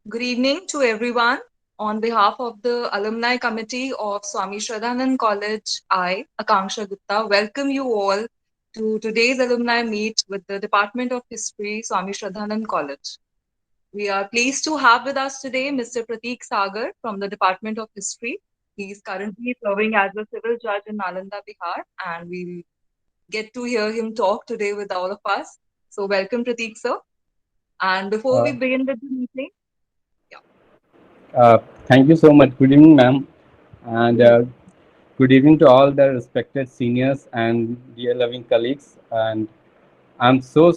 Good evening to everyone. On behalf of the Alumni Committee of Swami Shraddhanand College, I, Akanksha Gupta, welcome you all to today's alumni meet with the Department of History, Swami Shraddhanand College. We are pleased to have with us today Mr. Prateek Sagar from the Department of History. He is currently serving as a civil judge in Nalanda, Bihar, and we'll get to hear him talk today with all of us. So, welcome, Prateek, sir. And before we Uh, begin with the meeting, yeah. Thank you so much. Good evening, ma'am, and Good good evening to all the respected seniors and dear loving colleagues. And I'm so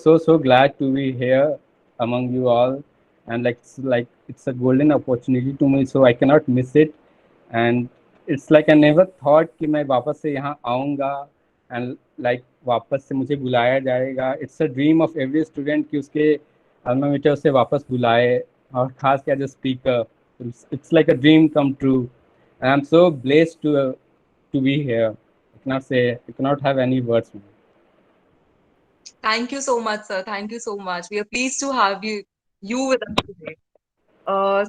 glad to be here among you all. And it's a golden opportunity to me, so I cannot miss it. And it's like I never thought कि मैं वापस से यहाँ आऊँगा and like वापस से मुझे बुलाया जाएगा. It's a dream of every student कि उसके alma mater से वापस बुलाए और खास क्या जो speaker. It's like a dream come true, and I'm so blessed to be here. I cannot have any words. Thank you so much, sir. Thank you so much. We are pleased to have you with us today.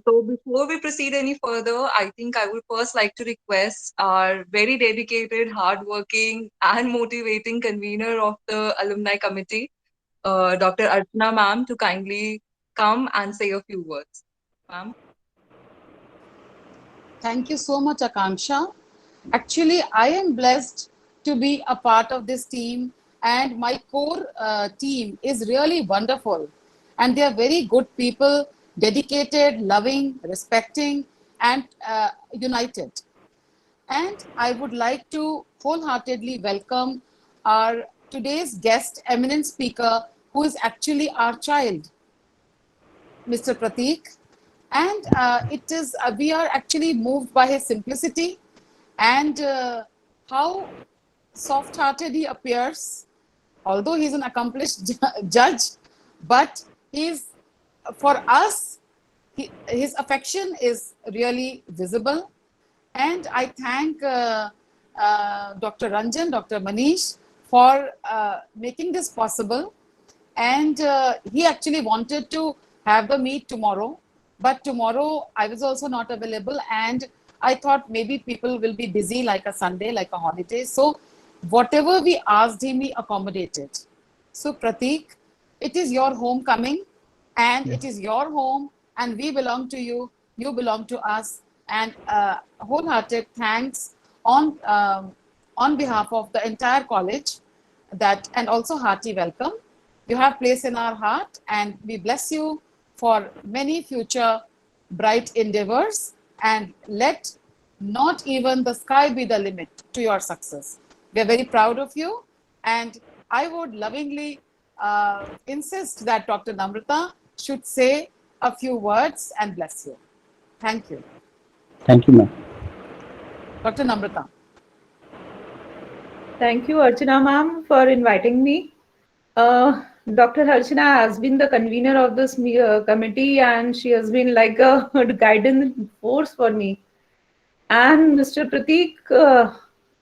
So before we proceed any further, I think I would first like to request our very dedicated, hardworking, and motivating convener of the alumni committee, Dr. Archana ma'am, to kindly come and say a few words. Ma'am. Thank you so much, Akanksha. Actually, I am blessed to be a part of this team, and my core team is really wonderful. And they are very good people, dedicated, loving, respecting, and united. And I would like to wholeheartedly welcome our today's guest, eminent speaker, who is actually our child, Mr. Prateek. And we are actually moved by his simplicity and how soft hearted he appears, although he's an accomplished judge, but he's, for us, his affection is really visible. And I thank Dr. Ranjan, Dr. Manish for making this possible. And he actually wanted to have the meet tomorrow, but tomorrow I was also not available, and I thought maybe people will be busy like a Sunday, like a holiday. So whatever we asked him, he accommodated. So Prateek, it is your homecoming, and Yeah. it is your home, and we belong to you, you belong to us. And wholehearted thanks on behalf of the entire college, that, and also hearty welcome. You have place in our heart, and we bless you for many future bright endeavors, and let not even the sky be the limit to your success. We are very proud of you, and I would lovingly insist that Dr. Namrata should say a few words and bless you. Thank you. Thank you, ma'am. Dr. Namrata. Thank you, Archana ma'am, for inviting me. Dr. Archana has been the convener of this committee, and she has been like a guidance force for me. And Mr. Prateek,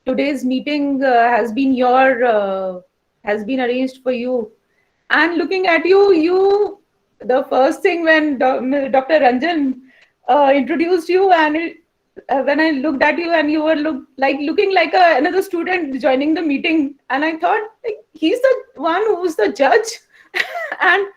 today's meeting has been arranged for you. And looking at you, the first thing when Dr. Ranjan introduced you, and when I looked at you, and you were looking like another student joining the meeting, and I thought, like, he's the one who's the judge, and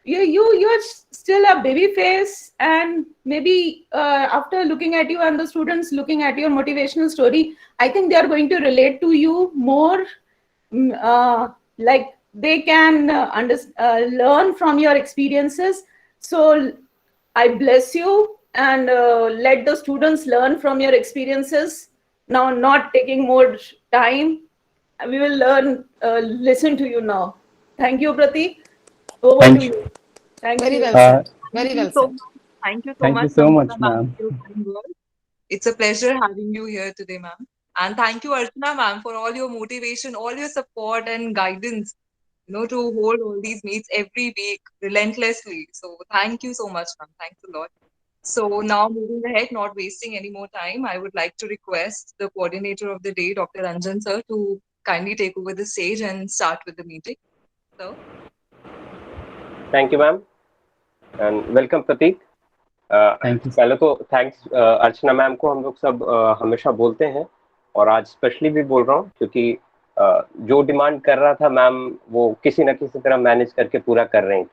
you're still a baby face, and maybe after looking at you and the students looking at your motivational story, I think they are going to relate to you more. Like they can learn from your experiences. So I bless you, and let the students learn from your experiences. Now, not taking more time, we will listen to you now. Thank you, Prateek. Over to Thank you. you. Thank Very you. well said. Thank Very you well so said. much. Thank you so Thank you much, so Namrata much, ma'am, ma'am. for your kind words. It's a pleasure having you here today, ma'am. And thank you, Archana ma'am, for all your motivation, all your support and guidance, to hold all these meets every week relentlessly. So thank you so much, ma'am. Thanks a lot. So now moving ahead, not wasting any more time, I would like to request the coordinator of the day, Dr. Ranjan sir, to kindly take over the stage and start with the meeting. So Thank you, ma'am, and welcome, Prateek. Thank you. पहले तो thanks अर्चना ma'am को हम लोग सब हमेशा बोलते हैं, और आज स्पेशली भी बोल रहा हूँ क्योंकि जो डिमांड कर रहा था मैम वो किसी न किसी तरह मैनेज करके पूरा कर रही थी।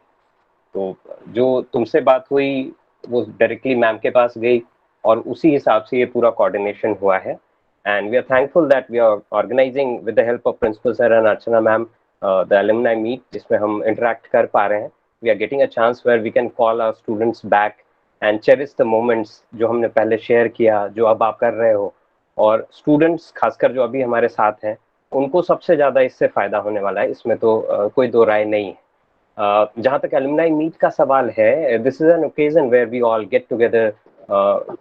तो जो तुमसे बात हुई वो डायरेक्टली मैम के पास गई और उसी हिसाब से ये पूरा कोऑर्डिनेशन हुआ है। And we are thankful that we are organising with the help of principal sir and Archana ma'am the alumni meet, जिसमें हम इंटरेक्ट कर पा रहे हैं। We are getting a chance where we can call our students back and cherish the moments जो हमने पहले share किया, जो अब आप कर रहे हो। और स्टूडेंट्स खासकर जो अभी हमारे साथ हैं उनको सबसे ज़्यादा इससे फ़ायदा होने वाला है, इसमें तो कोई दो राय नहीं है। जहाँ तक एलुमनाई मीट का सवाल है, this is an occasion where we all get together,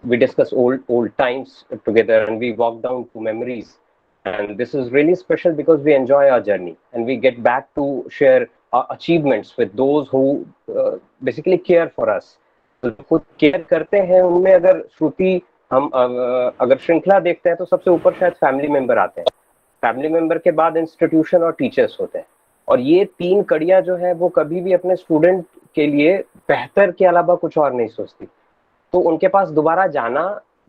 we discuss old times together and we walk down to memories, and this is really special because we enjoy our journey and we get back to share our achievements with those who basically care for us. तो खुद care करते हैं उनमें अगर श्रुति हम अगर श्रृंखला देखते हैं तो सबसे ऊपर शायद फैमिली मेंबर आते हैं, फैमिली मेंबर के बाद इंस्टीट्यूशन और टीचर्स होते हैं। और ये तीन कड़ियां जो है वो कभी भी अपने स्टूडेंट के लिए बेहतर के अलावा कुछ और नहीं सोचती। तो उनके पास दोबारा जाना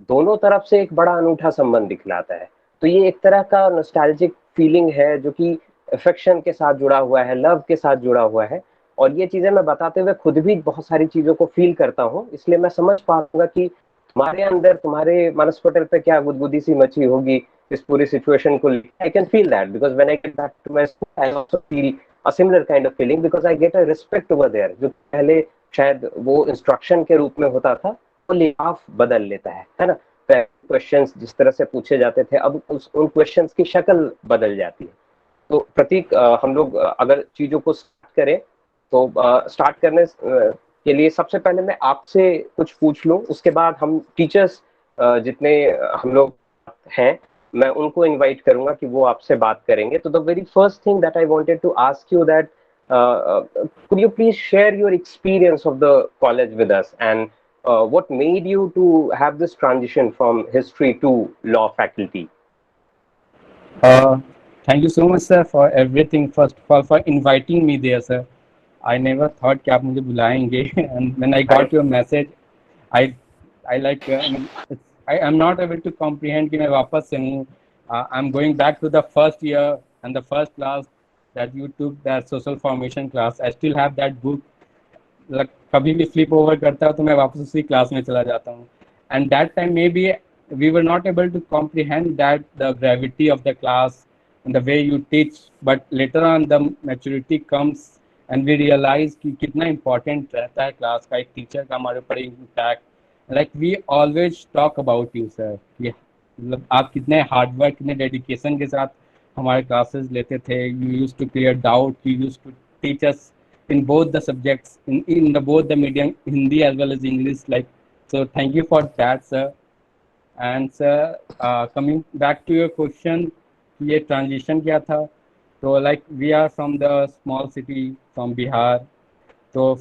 दोनों तरफ से एक बड़ा अनूठा संबंध दिखलाता है। तो ये एक तरह का नॉस्टैल्जिक फीलिंग है जो कि अफेक्शन के साथ जुड़ा हुआ है, लव के साथ जुड़ा हुआ है। और ये चीजें मैं बताते हुए खुद भी बहुत सारी चीजों को फील करता हूँ, इसलिए मैं समझ पाऊंगा कि तुम्हारे अंदर, तुम्हारे मनस्पटल पे क्या गुदगुदी सी मची होगी इस पूरी सिचुएशन को। I can feel that because when I get back to my school I also feel a similar kind of feeling because I get a respect over there. जो पहले शायद वो इंस्ट्रक्शन के रूप में होता था वो लिहाफ बदल लेता है ना। क्वेश्चंस जिस तरह से पूछे जाते थे अब उन क्वेश्चंस की शक्ल बदल जाती है। तो प्रतीक, हम लोग अगर चीजों को स्टार्ट करें तो स्टार्ट करने के लिए सबसे पहले मैं आपसे कुछ पूछ लूं, उसके बाद हम टीचर्स जितने हम लोग हैं मैं उनको इनवाइट करूंगा कि वो आपसे बात करेंगे। तो the very first thing that I wanted to ask you that could you please share your experience of the college with us and what made you to have this transition from history to law faculty? Thank you so much, sir, for everything. First of all, for inviting me there, sir. I never thought कि आप मुझे बुलाएंगे, and when I got your message, I like I am not able to comprehend कि मैं वापस से हूँ. I'm going back to the first year and the first class that you took, that social formation class. I still have that book. Like कभी भी flip over करता हूँ तो मैं वापस उसी क्लास में चला जाता हूँ. And that time maybe we were not able to comprehend that the gravity of the class and the way you teach. But later on the maturity comes and we realize कि कितना important रहता है class का, एक teacher का हमारे ऊपर impact. Like we always talk about you, sir. Yeah. मतलब आप कितने हार्ड वर्क, कितने डेडिकेशन के साथ हमारे क्लासेस लेते थे. You used to clear doubt, you used to teach us in both the subjects, in the both the medium, Hindi as well as English. Like, so thank you for that, sir. And sir, coming back to your question, ये transition क्या था? So like we are from the small city from Bihar, तो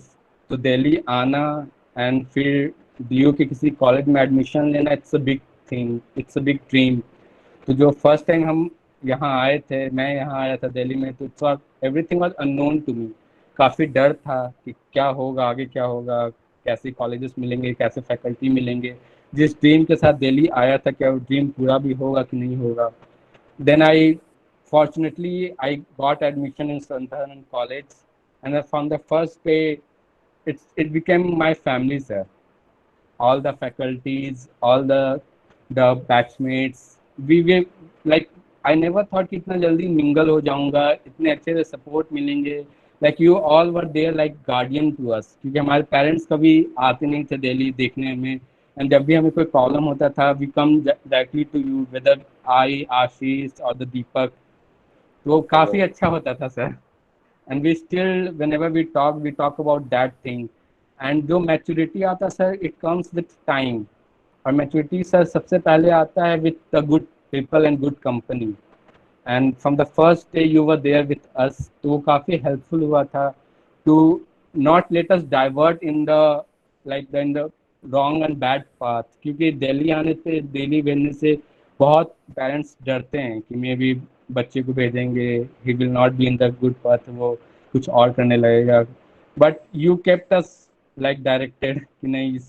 दिल्ली आना and फिर DU के किसी college में admission लेना, it's a big thing, it's a big dream. तो जो फर्स्ट टाइम हम यहाँ आए थे, मैं यहाँ आया था दिल्ली में, तो everything was unknown to me. काफ़ी डर था कि क्या होगा आगे, क्या होगा, कैसे कॉलेजेस मिलेंगे, कैसे फैकल्टी मिलेंगे. जिस ड्रीम के साथ दिल्ली आया था क्या वो ड्रीम पूरा भी होगा कि नहीं होगा. Then I fortunately I got admission in संतरन college and from the first day it became my family, sir. All the faculties, all the batchmates, we were like, I never thought कि इतना जल्दी mingle हो जाऊंगा, इतने अच्छे से support मिलेंगे. Like you all were there like guardian to us, क्योंकि हमारे parents कभी आते नहीं थे दिल्ली देखने में. And जब भी हमें कोई problem होता था, we come directly to you, whether I, Ashish or the Deepak. तो वो काफ़ी अच्छा होता था sir. And we still, whenever we talk about that thing. And जो maturity आता sir, it comes with time. और maturity सर सबसे पहले आता है with the good people and good company. And from the first day you were there with us, तो वो काफ़ी helpful हुआ था to not let us divert in the wrong and bad path. क्योंकि दिल्ली आने से, दिल्ली भेजने से बहुत पेरेंट्स डरते हैं कि मे बी बच्चे को भेजेंगे, he will not be in the good path, वो कुछ और करने लगेगा. But you kept us like directed कि नहीं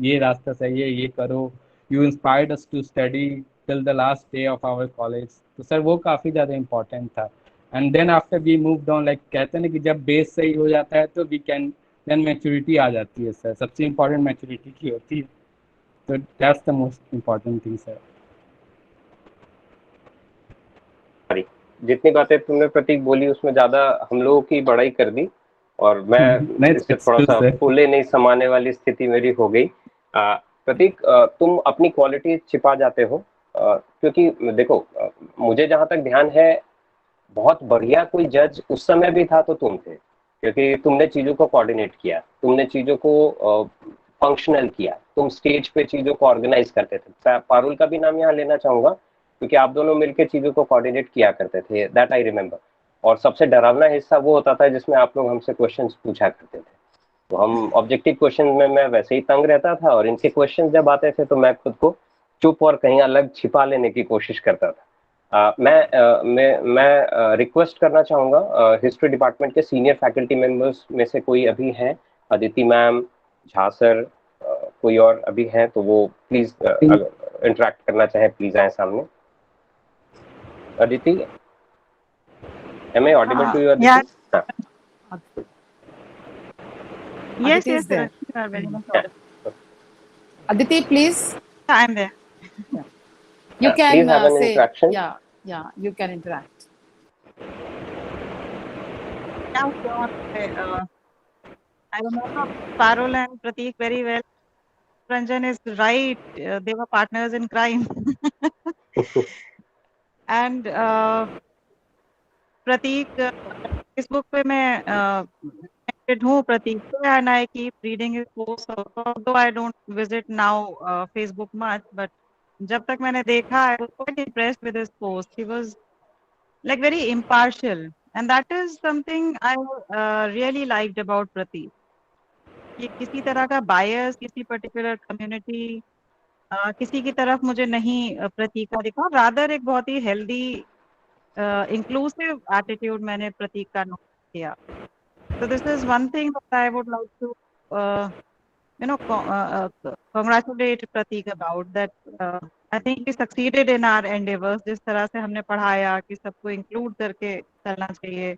ये रास्ता सही है, ये करो. You inspired us to study till the last day of our college. तो सर वो काफी ज्यादा इम्पोर्टेंट था. And then after we moved on, like कहते हैं ना कि जब बेस सही हो जाता है तो we can then maturity आ जाती है सर. सबसे इम्पोर्टेंट maturity की होती है. तो that's the most important thing sir. जितनी बातें तुमने प्रतीक बोली उसमें ज्यादा हम लोगों की बड़ाई कर दी और मैं इससे थोड़ा सा फूले नहीं समाने वाली स्थिति मेरी हो गई. प्रतीक, तुम अपनी क्वालिटी छिपा जाते हो, क्योंकि देखो, मुझे जहां तक ध्यान है बहुत बढ़िया कोई जज उस समय भी था तो तुम थे, क्योंकि तुमने चीजों को कोऑर्डिनेट किया, तुमने चीजों को फंक्शनल किया, तुम स्टेज पे चीजों को ऑर्गेनाइज करते थे. पारुल का भी नाम यहाँ लेना चाहूंगा क्योंकि आप दोनों मिलकर चीजों को कोऑर्डिनेट किया करते थे, दैट आई रिमेम्बर. और सबसे डरावना हिस्सा वो होता था जिसमें आप लोग हमसे क्वेश्चंस पूछा करते थे. तो हम ऑब्जेक्टिव क्वेश्चन में मैं वैसे ही तंग रहता था और इनके क्वेश्चन जब आते थे तो मैं खुद को चुप और कहीं अलग छिपा लेने की कोशिश करता था. मैं रिक्वेस्ट करना चाहूंगा हिस्ट्री डिपार्टमेंट के सीनियर फैकल्टी मेंबर्स में से कोई अभी हैं, अदिति मैम, झा सर, कोई और अभी हैं तो वो प्लीज इंटरेक्ट करना चाहे प्लीज आए सामने. Aditi, am I audible to you, Aditi? Yeah. Yes, Aditi is yes, there. sir. You are very much audible. Aditi, please. I'm there. You can please have an say, interaction. Yeah, you can interact. Now, I remember Parul and Prateek very well. Ranjan is right. They were partners in crime. And Prateek, Facebook पे मैं connected हूँ प्रतीक से, and I keep reading his posts. Although I don't visit now Facebook much, but जब तक मैंने देखा, I was quite impressed with his post. He was like very impartial, and that is something I really liked about Prateek. कि किसी तरह का bias, किसी particular community, किसी की तरफ मुझे नहीं प्रतीक का दिखा. Rather एक बहुत ही healthy, inclusive attitude मैंने प्रतीक का नोट किया. So this is one thing that I would like to congratulate Prateek about, that I think he succeeded in our endeavors. जिस तरह से हमने पढ़ाया कि सबको include करके चलना चाहिए.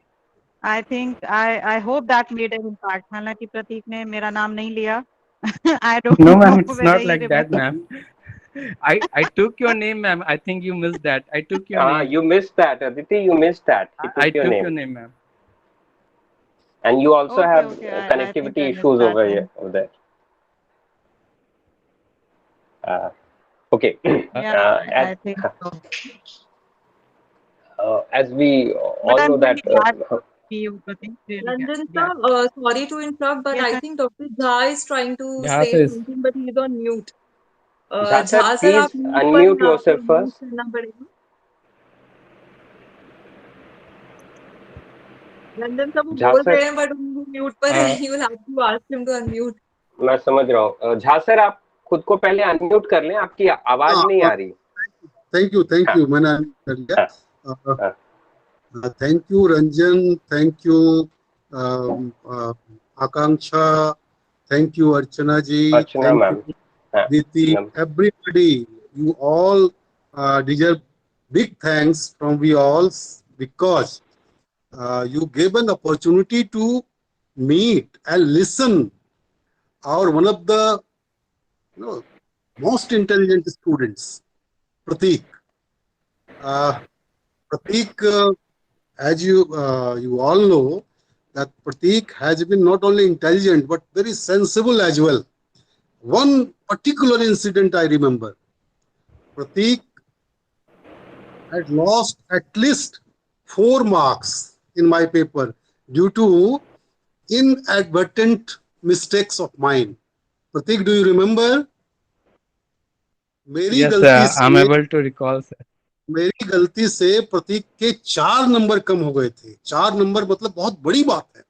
I think I hope that made an impact. हालांकि प्रतीक ने मेरा नाम नहीं लिया. I don't No, know ma'am, it's whether not he like that, remembers. ma'am. I took your name, ma'am. I think you missed that. I took your name. You missed that, Aditi. You missed that. He took I your took name. your name, ma'am. And you also Okay, have okay. I connectivity think I missed issues that over then. here, over there. Okay. Yeah, I think so. As we all But I'm know that. really glad to see you, Prateek. Really Ranjan glad. sir, sorry to interrupt, but Yes, I sir. think Dr. Jha is trying to Jha say sir is- something, but he's on mute. Jha sir, Jha sir, please आप mute unmute पर yourself mute first. करना पड़ेगा. Ranjan sir वो Jha बोल sir. रहे हैं, but उनको mute पर है. You will have to ask him to unmute. मैं समझ रहा हूँ. झा सर, आप खुद को पहले अनम्यूट कर लें, आपकी आवाज नहीं आ रही. थैंक यू मैंने कर लिया. Thank you Ranjan, thank you Akanksha, thank you Archana ji, Archana ma'am, Diti, everybody, you all deserve big thanks from we all, because you gave an opportunity to meet and listen our one of the most intelligent students, Prateek. Prateek, as you all know, that Prateek has been not only intelligent but very sensible as well. One particular incident I remember, Prateek had lost at least 4 marks in my paper due to inadvertent mistakes of mine. Prateek, do you remember? Yes, sir. I'm able to recall, sir. मेरी गलती से प्रतीक के 4 number कम हो गए थे. 4 number मतलब बहुत बड़ी बात है.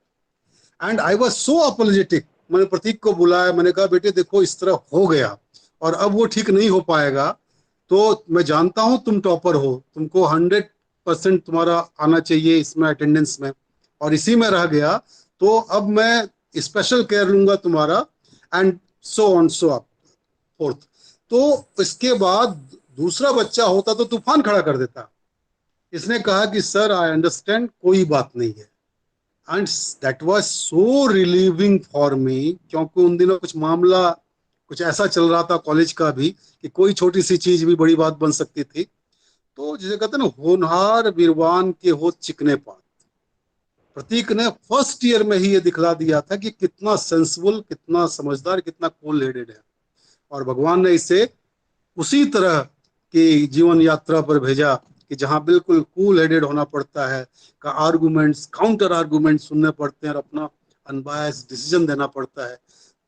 And I was so apologetic. मैंने प्रतीक को बुलाया, मैंने कहा बेटे देखो इस तरह हो गया और अब वो ठीक नहीं हो पाएगा. तो मैं जानता हूं तुम टॉपर हो, तुमको 100% तुम्हारा आना चाहिए इसमें अटेंडेंस में, और इसी में रह गया. तो अब मैं स्पेशल केयर लूंगा तुम्हारा and so on so up fourth. तो इसके बाद दूसरा बच्चा होता तो तूफान खड़ा कर देता। इसने कहा कि सर आई अंडरस्टैंड, कोई बात नहीं है। And that was so relieving for me, क्योंकि उन दिनों कुछ मामला कुछ ऐसा चल रहा था कॉलेज का भी कि कोई छोटी सी चीज भी बड़ी बात बन सकती थी। तो जिसे कहते हैं ना, होनहार वीरवान के हो चिकने पात, प्रतीक ने फर्स्ट ईयर में ही ये दिखला दिया था कि कितना सेंसिबल, कितना समझदार, कितना कूल हेडेड है। और भगवान ने इसे उसी तरह की जीवन यात्रा पर भेजा कि जहां बिल्कुल कूल हेडेड होना पड़ता है, का आर्गुमेंट्स, काउंटर आर्गुमेंट सुनने पड़ते हैं और अपना अनबायस्ड डिसीजन देना पड़ता है।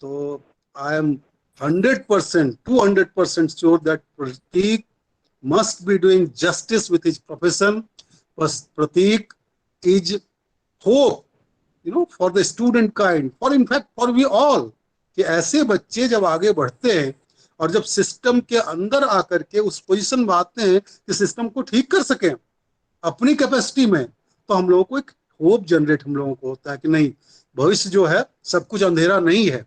तो I am 100%, 200% sure that Prateek must be doing justice with his profession. Prateek is hope, for the student kind, for in fact for we all, कि ऐसे बच्चे जब आगे बढ़ते हैं और जब सिस्टम के अंदर आकर के उस पोजीशन में आते हैं कि सिस्टम को ठीक कर सकें अपनी कैपेसिटी में, तो हम लोगों को एक होप जनरेट हम लोगों को होता है कि नहीं, भविष्य जो है सब कुछ अंधेरा नहीं है,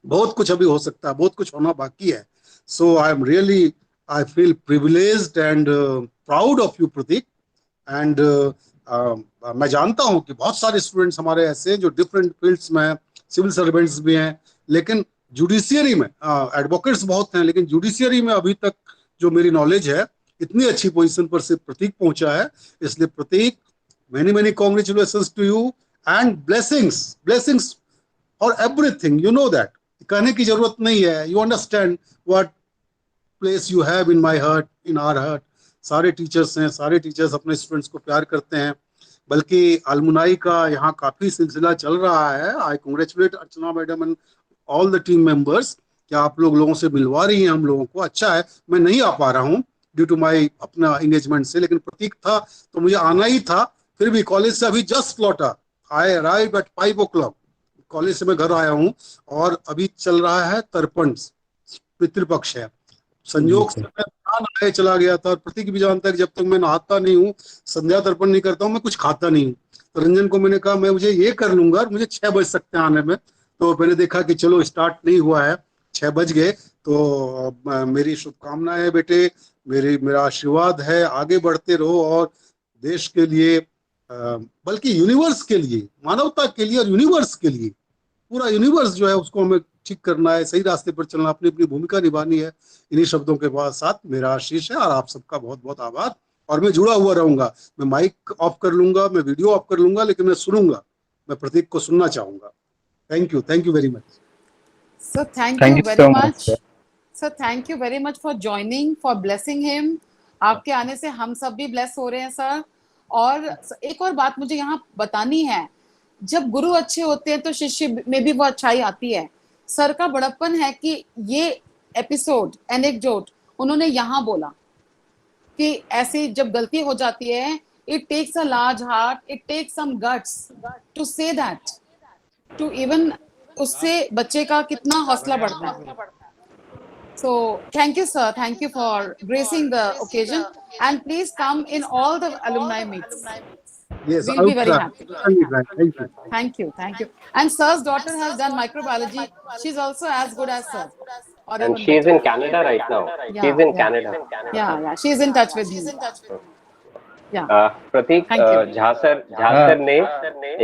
बहुत कुछ अभी हो सकता है, बहुत कुछ होना बाकी है। So I am really, I feel privileged and proud of you Pratik. And मैं जानता हूं कि बहुत सारे स्टूडेंट्स हमारे ऐसे हैं जो डिफरेंट फील्ड्स में हैं, सिविल सर्वेंट्स भी हैं, लेकिन जुडिशियरी में एडवोकेट्स बहुत हैं, लेकिन जुडिशियरी में अभी तक जो मेरी नॉलेज है इतनी अच्छी पोजीशन पर सिर्फ प्रतीक पहुंचा है। इसलिए Pratik, many many congratulations to you and blessings for everything, you know that, कहने की जरूरत नहीं है, you understand what place you have in my heart, in our heart. सारे टीचर्स हैं, सारे टीचर्स अपने स्टूडेंट्स को प्यार करते हैं, बल्कि अलमुनाई का यहाँ काफी सिलसिला चल रहा है। I congratulate Archana madam and all the team members कि आप लोगों से मिलवा रही हैं हम लोगों को। अच्छा है, मैं नहीं आ पा रहा हूँ ड्यू टू माई अपना एंगेजमेंट से, लेकिन प्रतीक था तो मुझे आना ही था। फिर भी कॉलेज से अभी जस्ट लौटा, आई अराइव एट 5 o'clock, कॉलेज से मैं घर आया हूँ और अभी चल रहा है तर्पण, पितृपक्ष है। संयोग से मैं नहाए चला गया था, और प्रतीक भी जानता है कि जब तक मैं नहाता नहीं हूँ, संध्या तर्पण नहीं करता हूँ, मैं कुछ खाता नहीं हूँ। तो रंजन को मैंने कहा मैं मुझे ये कर लूंगा, मुझे 6 बज सकते हैं आने में। तो मैंने देखा कि चलो स्टार्ट नहीं हुआ है, 6 बज गए, तो मेरी शुभकामनाएं है बेटे, मेरा आशीर्वाद है, आगे बढ़ते रहो और देश के लिए, बल्कि यूनिवर्स के लिए, मानवता के लिए और यूनिवर्स के लिए, पूरा यूनिवर्स जो है उसको हमें ठीक करना है, सही रास्ते पर चलना, अपनी अपनी भूमिका निभानी है। इन्हीं शब्दों के बाद साथ मेरा आशीष है और आप सबका बहुत बहुत आभार। और मैं जुड़ा हुआ रहूंगा, मैं माइक ऑफ कर लूंगा, मैं वीडियो ऑफ कर लूंगा, लेकिन मैं सुनूंगा, मैं प्रतीक को सुनना चाहूंगा। Thank you very much. So thank you very much. So thank you very much for joining, for blessing him. आपके आने से हम सब भी ब्लेस हो रहे हैं सर। और एक और बात मुझे यहाँ बतानी है, जब गुरु अच्छे होते हैं तो शिष्य में भी वो अच्छाई आती है। सर का बड़प्पन है कि ये एपिसोड एनेक्डोट उन्होंने यहाँ बोला कि ऐसी जब गलती हो जाती है, it takes a large heart, it takes some guts to say that, to even उससे बच्चे का कितना हौसला बढ़ता है। So thank you sir, thank you for gracing the occasion, and please come in all the alumni meets. Yes, We'll be very happy. Thank you. Thank you. And sir's daughter has done microbiology. She's also as good as sir. And she's in Canada right now. She's in Canada. Yeah. She's in touch with me. Yeah. Prateek, Jha sir ने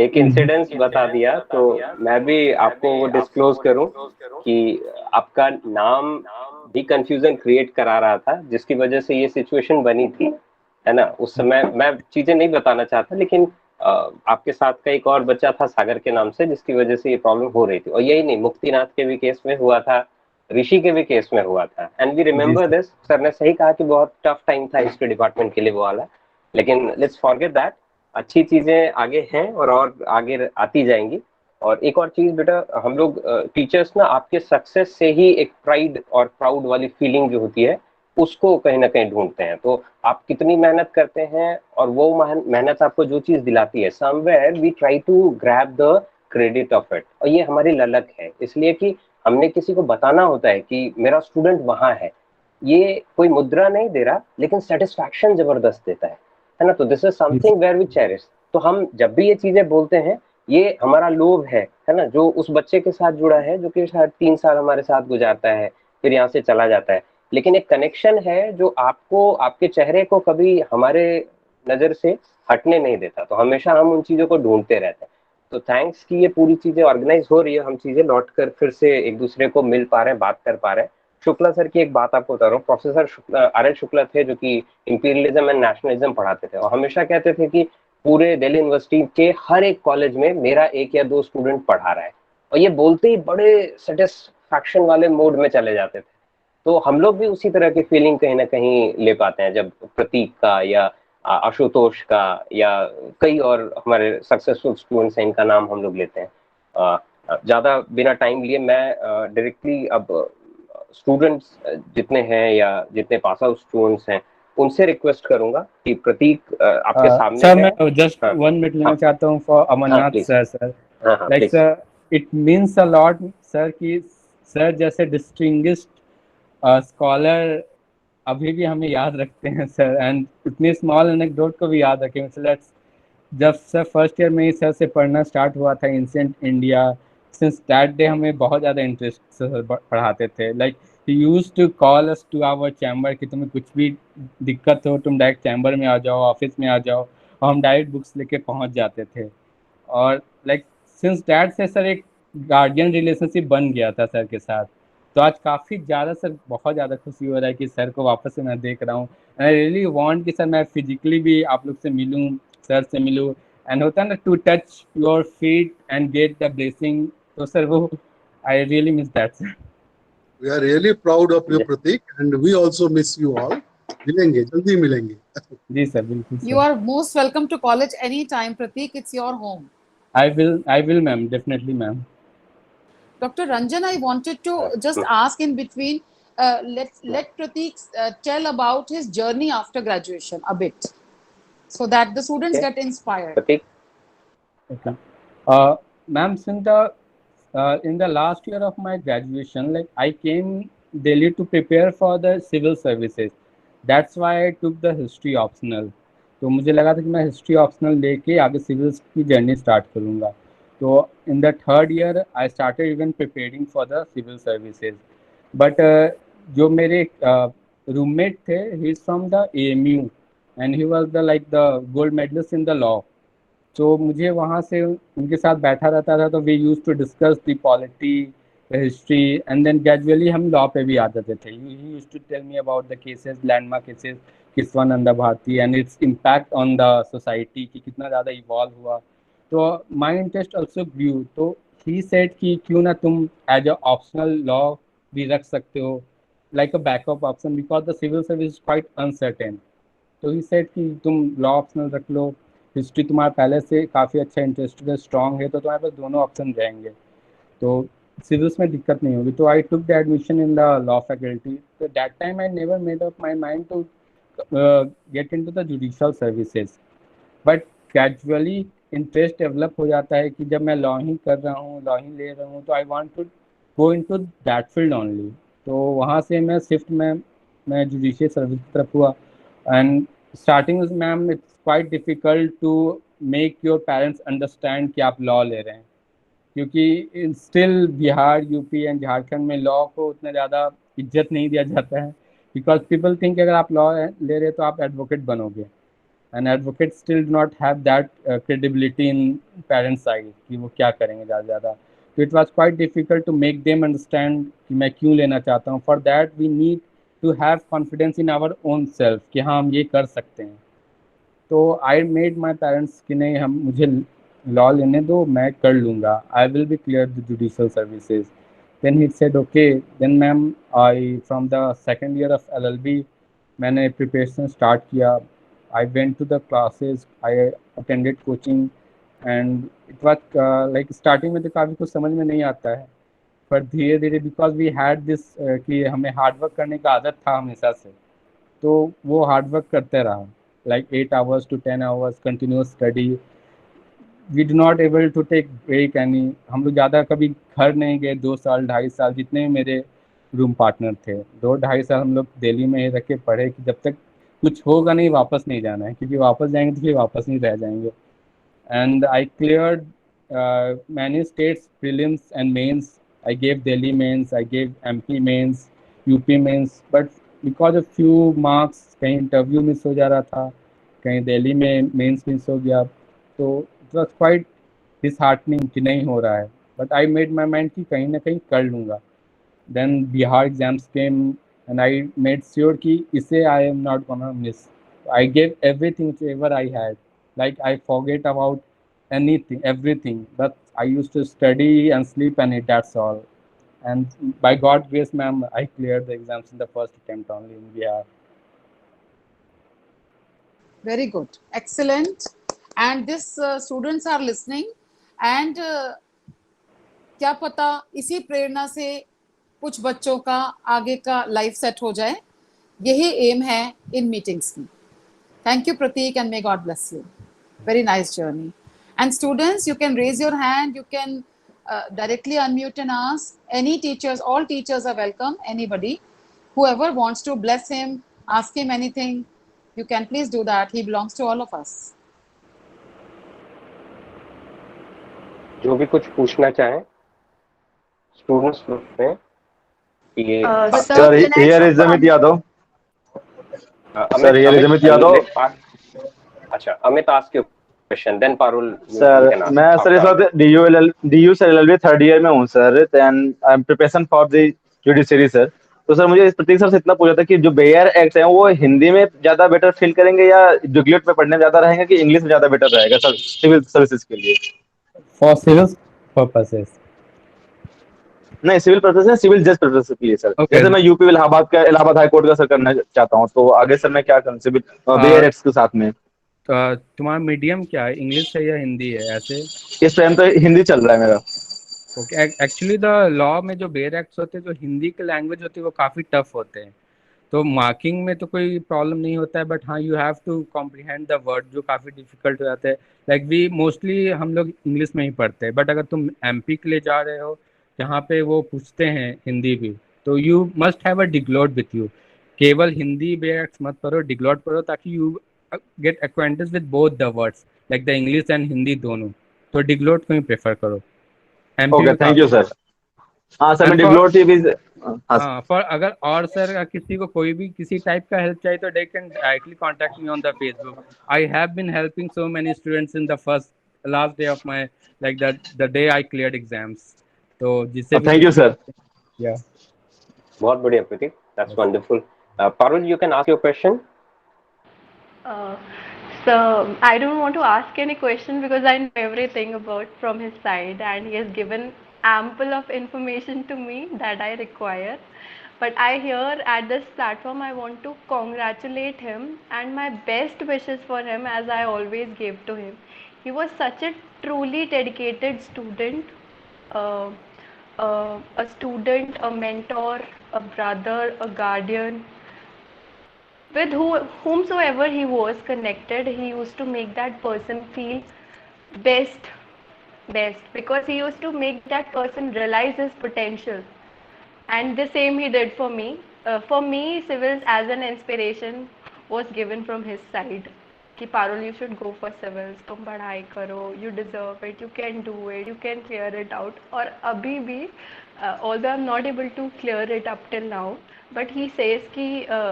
एक incidence बता दिया, तो मैं भी आपको वो disclose करूं कि आपका नाम भी कंफ्यूजन क्रिएट करा रहा था, जिसकी वजह से ये सिचुएशन बनी थी, है ना। उस समय मैं चीजें नहीं बताना चाहता, लेकिन आपके साथ का एक और बच्चा था सागर के नाम से, जिसकी वजह से ये प्रॉब्लम हो रही थी। और यही नहीं, मुक्तिनाथ के भी केस में हुआ था, ऋषि के भी केस में हुआ था, and we remember this. Sir ने सही कहा कि बहुत टफ टाइम था हिस्ट्री डिपार्टमेंट के लिए वो वाला, लेकिन लेट्स फॉरगेट दैट। अच्छी चीजें आगे हैं और आगे आती जाएंगी। और एक और चीज बेटा, हम लोग टीचर्स ना आपके सक्सेस से ही एक प्राइड और प्राउड वाली फीलिंग जो होती है उसको कहीं ना कहीं ढूंढते हैं। तो आप कितनी मेहनत करते हैं और वो मेहनत आपको जो चीज दिलाती है, somewhere we try to grab the credit of it. और ये हमारी ललक है, इसलिए कि हमने किसी को बताना होता है कि मेरा स्टूडेंट वहां है। ये कोई मुद्रा नहीं दे रहा, लेकिन सेटिस्फैक्शन जबरदस्त देता है ना। तो this is something where we cherish. तो हम जब भी ये चीजें बोलते हैं, ये हमारा लोभ है है ना, जो उस बच्चे के साथ जुड़ा है जो कि शायद 3 साल हमारे साथ गुजारता है, फिर यहाँ से चला जाता है, लेकिन एक कनेक्शन है जो आपको, आपके चेहरे को कभी हमारे नजर से हटने नहीं देता। तो हमेशा हम उन चीजों को ढूंढते रहते हैं। तो थैंक्स कि ये पूरी चीजें ऑर्गेनाइज हो रही है, हम चीजें लौट कर फिर से एक दूसरे को मिल पा रहे हैं, बात कर पा रहे हैं। शुक्ला सर की एक बात आपको बता रहा हूँ, प्रोफेसर RL शुक्ला थे जो कि इंपीरियलिज्म एंड नेशनलिज्म पढ़ाते थे, और हमेशा कहते थे कि पूरे दिल्ली यूनिवर्सिटी के हर एक कॉलेज में मेरा 1 या 2 स्टूडेंट पढ़ा रहा है, और ये बोलते ही बड़े सेटिस्फैक्शन वाले मोड में चले जाते थे। तो हम लोग भी उसी तरह की फीलिंग कहीं ना कहीं ले पाते हैं जब प्रतीक का या आशुतोष का या कई और हमारे सक्सेसफुल स्टूडेंट्स हैं इनका नाम हम लोग लेते हैं। ज़्यादा बिना टाइम लिए मैं डायरेक्टली अब स्टूडेंट्स जितने हैं या जितने पास आउट स्टूडेंट्स हैं उनसे रिक्वेस्ट करूंगा कि प्रतीक आपके सामने सर है। मैं जस्ट हाँ, 1 मिनट लेना हाँ, चाहता हूँ फॉर हाँ, अमरनाथ please. सर। सर हाँ, हाँ, like please. Sir it means a lot sir कि सर जैसे डिस्टिंग्विश्ड स्कॉलर अभी भी हमें याद रखते हैं सर, एंड इतनी स्मॉल एनेक्डोट को भी याद रखें। सर जब सर फर्स्ट ईयर में ही सर से पढ़ना स्टार्ट हुआ था ancient India, since that day हमें बहुत ज़्यादा इंटरेस्ट से पढ़ाते थे। Like he used to call us to our chamber कि तुम्हें कुछ भी दिक्कत हो तुम डायरेक्ट चैम्बर में आ जाओ, ऑफिस में आ जाओ, और हम डायरेक्ट बुक्स लेके पहुंच जाते थे। और लाइक सिंस दैट से सर एक गार्डियन रिलेशनशिप बन गया था सर के साथ। तो आज काफ़ी ज़्यादा सर बहुत ज़्यादा खुशी हो रहा है कि सर को वापस से मैं देख रहा हूँ। आई रियली वांट कि सर मैं फिजिकली भी आप लोग से मिलूँ, सर से मिलूँ, एंड होता है ना to touch your feet and get the blessing. तो सर वो I really miss that sir. We are really proud of you, Pratik, and we also miss you all. मिलेंगे, जल्दी मिलेंगे। जी सर, बिल्कुल You sir. are most welcome to college anytime, Pratik. It's your home. I will ma'am, definitely ma'am. Dr. Ranjan, I wanted to just ask in between, let Pratik tell about his journey after graduation a bit, so that the students Okay. get inspired. Prateek, Okay. Ma'am, since in the last year of my graduation, like I came Delhi to prepare for the civil services. That's why I took the history optional. तो मुझे लगा था कि मैं history optional लेके आगे civils की journey start करूँगा। तो in the third year I started even preparing for the civil services. But जो मेरे रूममेट थे, he is from the AMU and he was the like the gold medallist in the law. तो मुझे वहाँ से उनके साथ बैठा रहता था, तो we use to discuss the polity, history, and then gradually हम लॉ पे भी आ जाते थे। He use to tell me about the cases, landmark cases, Kesavananda Bharati and its impact on the society कि कितना ज़्यादा इवॉल्व हुआ। तो माई इंटरेस्ट ऑल्सो ग्रू। तो ही सेड कि क्यों ना तुम एज अ ऑप्शनल लॉ भी रख सकते हो, like a backup option, because the civil service is quite uncertain. तो ही सेड कि तुम लॉ ऑप्शनल रख लो, हिस्ट्री तुम्हारा पहले से काफ़ी अच्छा इंटरेस्ट है, स्ट्रॉन्ग है, तो तुम्हारे पास दोनों ऑप्शन रहेंगे, तो सिविल्स में दिक्कत नहीं होगी। तो I took the admission in the law faculty. तो that time I never made up my mind to get in to the judicial services. But gradually interest develop हो जाता है कि जब मैं लॉ ही कर रहा हूँ, लॉ ही ले रहा हूँ, तो I want to go into that field only. तो वहाँ से मैं शिफ्ट में मैं जुडिशियल सर्विस की तरफ हुआ। And starting ma'am it's quite difficult to make your parents understand कि आप लॉ ले रहे हैं, क्योंकि still Bihar, UP and Jharkhand में लॉ को उतना ज़्यादा इज्जत नहीं दिया जाता है, बिकॉज पीपल थिंक अगर आप लॉ ले रहे हैं तो आप एडवोकेट बनोगे, and advocate still do not have that credibility in parents side कि वो क्या करेंगे ज़्यादा से ज़्यादा। तो it was quite difficult to make them understand कि मैं क्यों लेना चाहता हूँ। For that we need to have confidence in our own self कि हाँ हम ये कर सकते हैं। तो आई मेड माई पेरेंट्स कि नहीं, हम मुझे लॉ लेने दो, मैं कर लूँगा, I will be clear the judicial services. Then he said okay. Then ma'am I from the second year of LLB मैंने प्रिपरेशन स्टार्ट किया। I went to the classes, I attended coaching, and it was like starting में तो काफ़ी कुछ समझ में नहीं आता है, पर धीरे धीरे बिकॉज वी हैड दिस कि हमें हार्डवर्क करने का आदत था हमेशा से, तो वो हार्डवर्क करते रहा, like 8 hours to 10 hours continuous study. We do not able to take break any। हम लोग ज़्यादा कभी घर नहीं गए 2 साल 2.5 साल, जितने भी मेरे रूम पार्टनर थे 2-2.5 साल हम लोग दिल्ली में ही रह के पढ़े कि जब तक कुछ होगा नहीं वापस नहीं जाना है, क्योंकि वापस जाएंगे तो फिर वापस नहीं रह जाएंगे। And I cleared many states prelims and mains. I gave Delhi mains, I gave MP mains, UP mains, but because of few marks कहीं इंटरव्यू मिस हो जा रहा था, कहीं दिल्ली में मेंस मिस हो गया, तो इट वाज क्वाइट डिसहार्टनिंग कि नहीं हो रहा है, but I made my mind कि कहीं ना कहीं कर लूँगा. Then Bihar exams came and I made sure कि इसे I am not gonna miss. I gave everything whatever I had. Like I forget about anything, everything. But I used to study and sleep and eat. That's all. And by God grace, ma'am, I cleared the exams in the first attempt only in Bihar. Very good. Excellent. And this students are listening. And क्या पता इसी प्रेरणा से कुछ बच्चों का आगे का life set हो जाए. यही एम है इन मीटिंग्स की. Thank you, Pratik, and may God bless you. Very nice journey. And students, you can raise your hand. You can directly unmute and ask. Any teachers, all teachers are welcome. Anybody, whoever wants to bless him, ask him anything, you can please do that. He belongs to all of us. जो भी कुछ पूछना चाहें students में ये Sir, here is Amit Yadav. Sir, here is Amit Yadav. अच्छा, Amit ask your question, then Parul. Sir, मैं sir इस वक्त DU से LLB थर्ड ईयर में हूँ sir, and I'm preparation for the judiciary sir. तो सर मुझे इस प्रतीक सर से इतना पूछा था कि जो बेयर एक्ट है वो हिंदी में ज्यादा बेटर फील करेंगे या जुगलेट में पढ़ने में ज्यादा रहेंगे कि इंग्लिश में ज्यादा बेटर रहेगा सर सिविल सर्विसेज के लिए? For civil purposes. नहीं, सिविल पर्पस है, सिविल जज पर्पस के लिए सर. Okay. जैसे मैं यूपी इलाहाबाद हाई कोर्ट का सर करना चाहता हूँ, तो आगे सर मैं क्या करूँ सिविल बेयर एक्ट्स के साथ में? तुम्हारा मीडियम क्या है, इंग्लिश है या हिंदी है? ऐसे इस टाइम तो हिंदी चल रहा है मेरा. ओके. एक्चुअली द लॉ में जो बेयर एक्ट्स होते हैं, जो हिंदी के लैंग्वेज होती है, वो काफ़ी टफ होते हैं. तो मार्किंग में तो कोई प्रॉब्लम नहीं होता है, बट हाँ, you have to comprehend the word, जो काफ़ी डिफिकल्ट हो जाते हैं. लाइक वी मोस्टली हम लोग इंग्लिश में ही पढ़ते हैं, बट अगर तुम एमपी के लिए जा रहे हो जहाँ पे वो पूछते हैं हिंदी भी, तो you must have a diglot with you. केवल हिंदी बेयर एक्ट्स मत पढ़ो, डिग्लोट पढ़ो, ताकि you get acquainted with both the words, like the English and Hindi दोनों. तो डिग्लोट को ही प्रेफर करो. Okay, thank you sir. हाँ सर, मैं डिग्लोट ही भी. हाँ, पर अगर और सर किसी को कोई भी किसी टाइप का हेल्प चाहिए तो they can directly contact me on the Facebook. I have been helping so many students in the last day of my like the day I cleared exams. तो जिससे थैंक यू सर. या बहुत बढ़िया Pratik, that's wonderful. Parul, you can ask your question. So I don't want to ask any question because I know everything about from his side and he has given ample of information to me that I require. But I here at this platform I want to congratulate him and my best wishes for him as I always gave to him. He was such a truly dedicated student, a student, a mentor, a brother, a guardian. With whomsoever he was connected, he used to make that person feel best, because he used to make that person realize his potential. And the same he did for me. For me, civils as an inspiration was given from his side. कि Parul, you should go for civils. तुम पढ़ाई करो, you deserve it, you can do it, you can clear it out. और अभी भी, although I'm not able to clear it up till now, but he says कि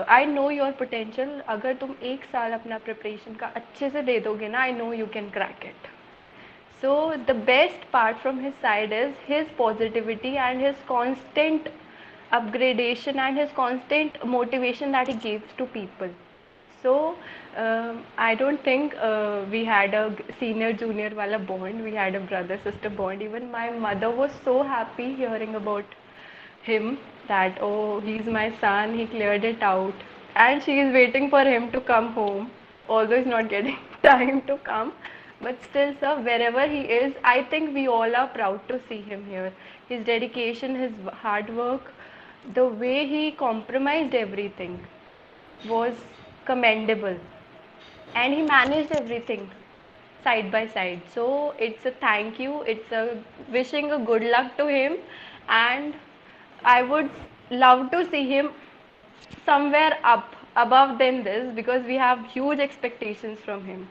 I know your potential. अगर तुम एक साल अपना preparation का अच्छे से दे दोगे ना, I know you can crack it. So the best part from his side is his positivity and his constant upgradation and his constant motivation that he gives to people. So I don't think we had a senior junior wala bond. We had a brother sister bond. Even my mother was so happy hearing about him that, oh, he's my son, he cleared it out, and she is waiting for him to come home, although he's not getting time to come. But still, sir, wherever he is, I think we all are proud to see him here. His dedication, his hard work, the way he compromised everything was commendable, and he managed everything side by side. So it's a thank you, it's a wishing a good luck to him, and I would love to see him somewhere up above than this, because we have huge expectations from him.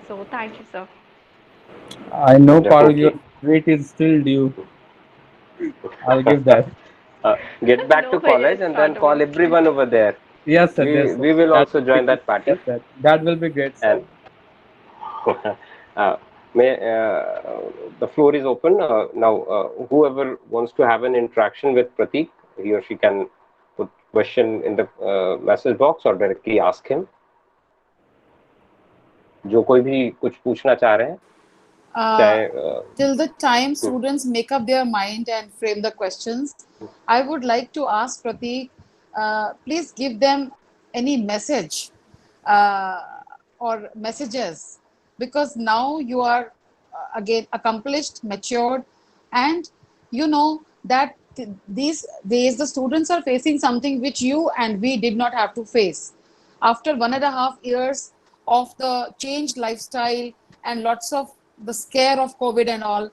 So thank you, sir. I know, Parul, your Definitely. treat is still due. I'll give that. Get back No to worries, college and then not call worries. everyone over there. Yes, sir. We Yes, sir. we will That also will be join great. that party. Yes, sir. That will be great, sir. And may the floor is open now. Whoever wants to have an interaction with Pratik, he or she can put question in the message box or directly ask him. जो कोई भी कुछ पूछना चाह रहे हैं, चाहे Till the time students make up their mind and frame the questions, I would like to ask Pratik, please give them any message uh, or messages, because now you are again accomplished, matured, and you know that these days the students are facing something which you and we did not have to face. After 1.5 years of the changed lifestyle and lots of the scare of COVID and all,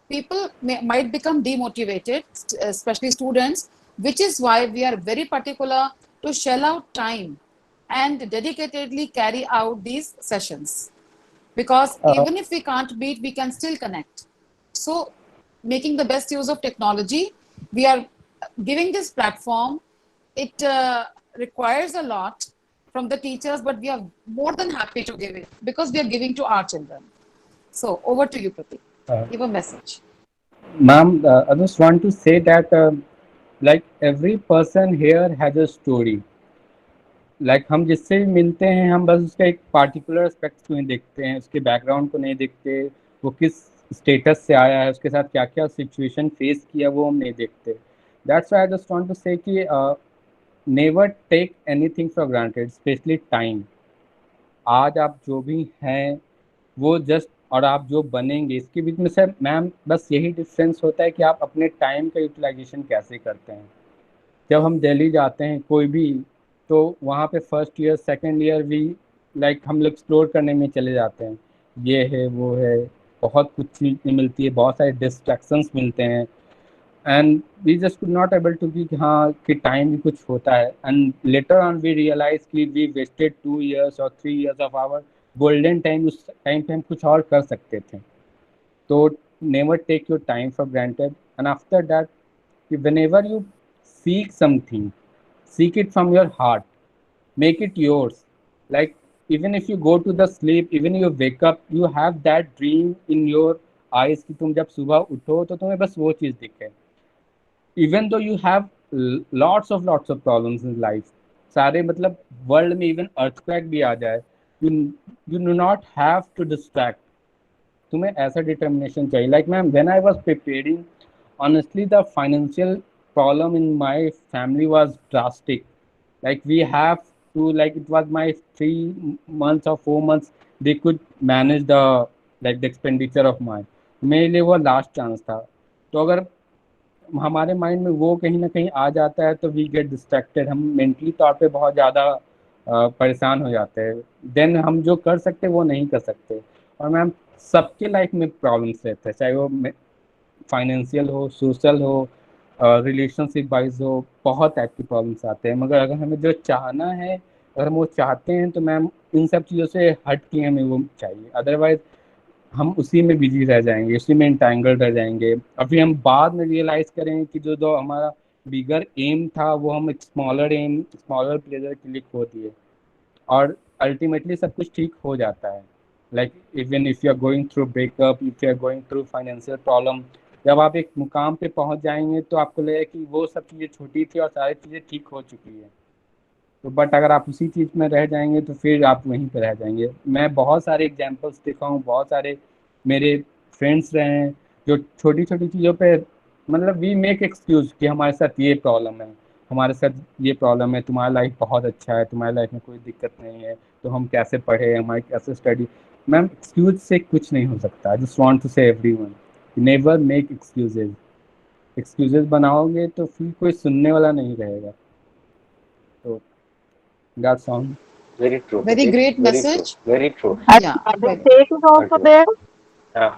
people might become demotivated, especially students, which is why we are very particular to shell out time and dedicatedly carry out these sessions. Because Uh, even if we can't meet, we can still connect. So, making the best use of technology, we are giving this platform. It requires a lot from the teachers, but we are more than happy to give it because we are giving to our children. So, over to you, Pratik. Give a message. Ma'am, I just want to say that like every person here has a story. Like हम जिससे भी मिलते हैं हम बस उसका एक particular aspect को नहीं देखते हैं, उसके बैकग्राउंड को नहीं देखते, वो किस स्टेटस से आया है, उसके साथ क्या क्या सिचुएशन फेस किया वो हम नहीं देखते. That's why I just want to say कि never take anything for granted, especially time. आज आप जो भी हैं वो जस्ट, और आप जो बनेंगे इसके बीच में सर मैम बस यही डिफरेंस होता है कि आप अपने टाइम का यूटिलाइजेशन कैसे करते हैं. जब हम दिल्ली जाते हैं कोई भी, तो वहाँ पे फर्स्ट ईयर सेकंड ईयर भी लाइक हम लोग एक्सप्लोर करने में चले जाते हैं. ये है वो है, बहुत कुछ चीज़ मिलती है, बहुत सारे डिस्ट्रैक्शंस मिलते हैं, and we just could not able to कि हाँ कि टाइम भी कुछ होता है. And later on we realise कि वी वेस्टेड 2 years और 3 years of our golden time. उस टाइम पे हम कुछ और कर सकते थे. तो never take your time for granted. And after that, whenever you seek something, seek it from your heart, make it yours. Like even if you go to the sleep, even you wake up, you have that dream in your eyes कि तुम जब सुबह उठो तो तुम्हें बस वो चीज़ दिखे. Even though you have lots of problems in life, सारे मतलब वर्ल्ड में इवन अर्थक्वेक भी आ जाए, you you do not have to distract. तुम्हें ऐसा डिटर्मिनेशन चाहिए. Like ma'am when I was preparing, honestly the financial problem in my family was drastic. Like we have to, like it was my 3 months or 4 months they could manage the like the expenditure of mine. मेरे लिए वो last chance था. तो अगर हमारे mind में वो कहीं ना कहीं आ जाता है तो वी गेट डिस्ट्रैक्टेड, हम मेंटली तौर पे बहुत ज़्यादा परेशान हो जाते हैं. देन हम जो कर सकते वो नहीं कर सकते. और मैम सबके लाइफ में प्रॉब्लम्स रहते हैं, चाहे वो फाइनेंशियल हो, सोशल हो, रिलेशनशिप वाइज हो, बहुत टाइप के प्रॉब्लम्स आते हैं. मगर अगर हमें जो चाहना है, अगर हम वो चाहते हैं तो मैम इन सब चीज़ों से हट के हमें वो चाहिए. अदरवाइज हम उसी में बिजी रह जाएंगे, उसी में इंटैंगल्ड रह जाएंगे, और फिर हम बाद में रियलाइज करें कि जो जो हमारा बिगर एम था वो हम एक स्मॉलर एम, स्मॉलर प्लेजर के लिए खो दिए. और अल्टीमेटली सब कुछ ठीक हो जाता है. Like even if you are going through breakup, if you are going through financial problem, जब आप एक मुकाम पे पहुंच जाएंगे तो आपको लगेगा कि वो सब चीज़ें छोटी थी और सारी चीज़ें ठीक हो चुकी है. तो बट अगर आप उसी चीज़ में रह जाएंगे तो फिर आप वहीं पर रह जाएंगे. मैं बहुत सारे एग्जांपल्स देखा हूँ, बहुत सारे मेरे फ्रेंड्स रहे हैं जो छोटी छोटी चीज़ों पे मतलब वी मेक एक्सक्यूज़ कि हमारे साथ ये प्रॉब्लम है, हमारे साथ ये प्रॉब्लम है, तुम्हारा लाइफ बहुत अच्छा है, तुम्हारी लाइफ में कोई दिक्कत नहीं है, तो हम कैसे पढ़े, हमारी कैसे स्टडी. मैम एक्सक्यूज से कुछ नहीं हो सकता. आई जस्ट वांट टू से everyone, never make excuses. Excuses बनाओगे तो फिर कोई सुनने वाला नहीं रहेगा. तो that's all. very true. Very great Very message. true. Very true. Yeah. Abhishek is also Okay. there. Yeah.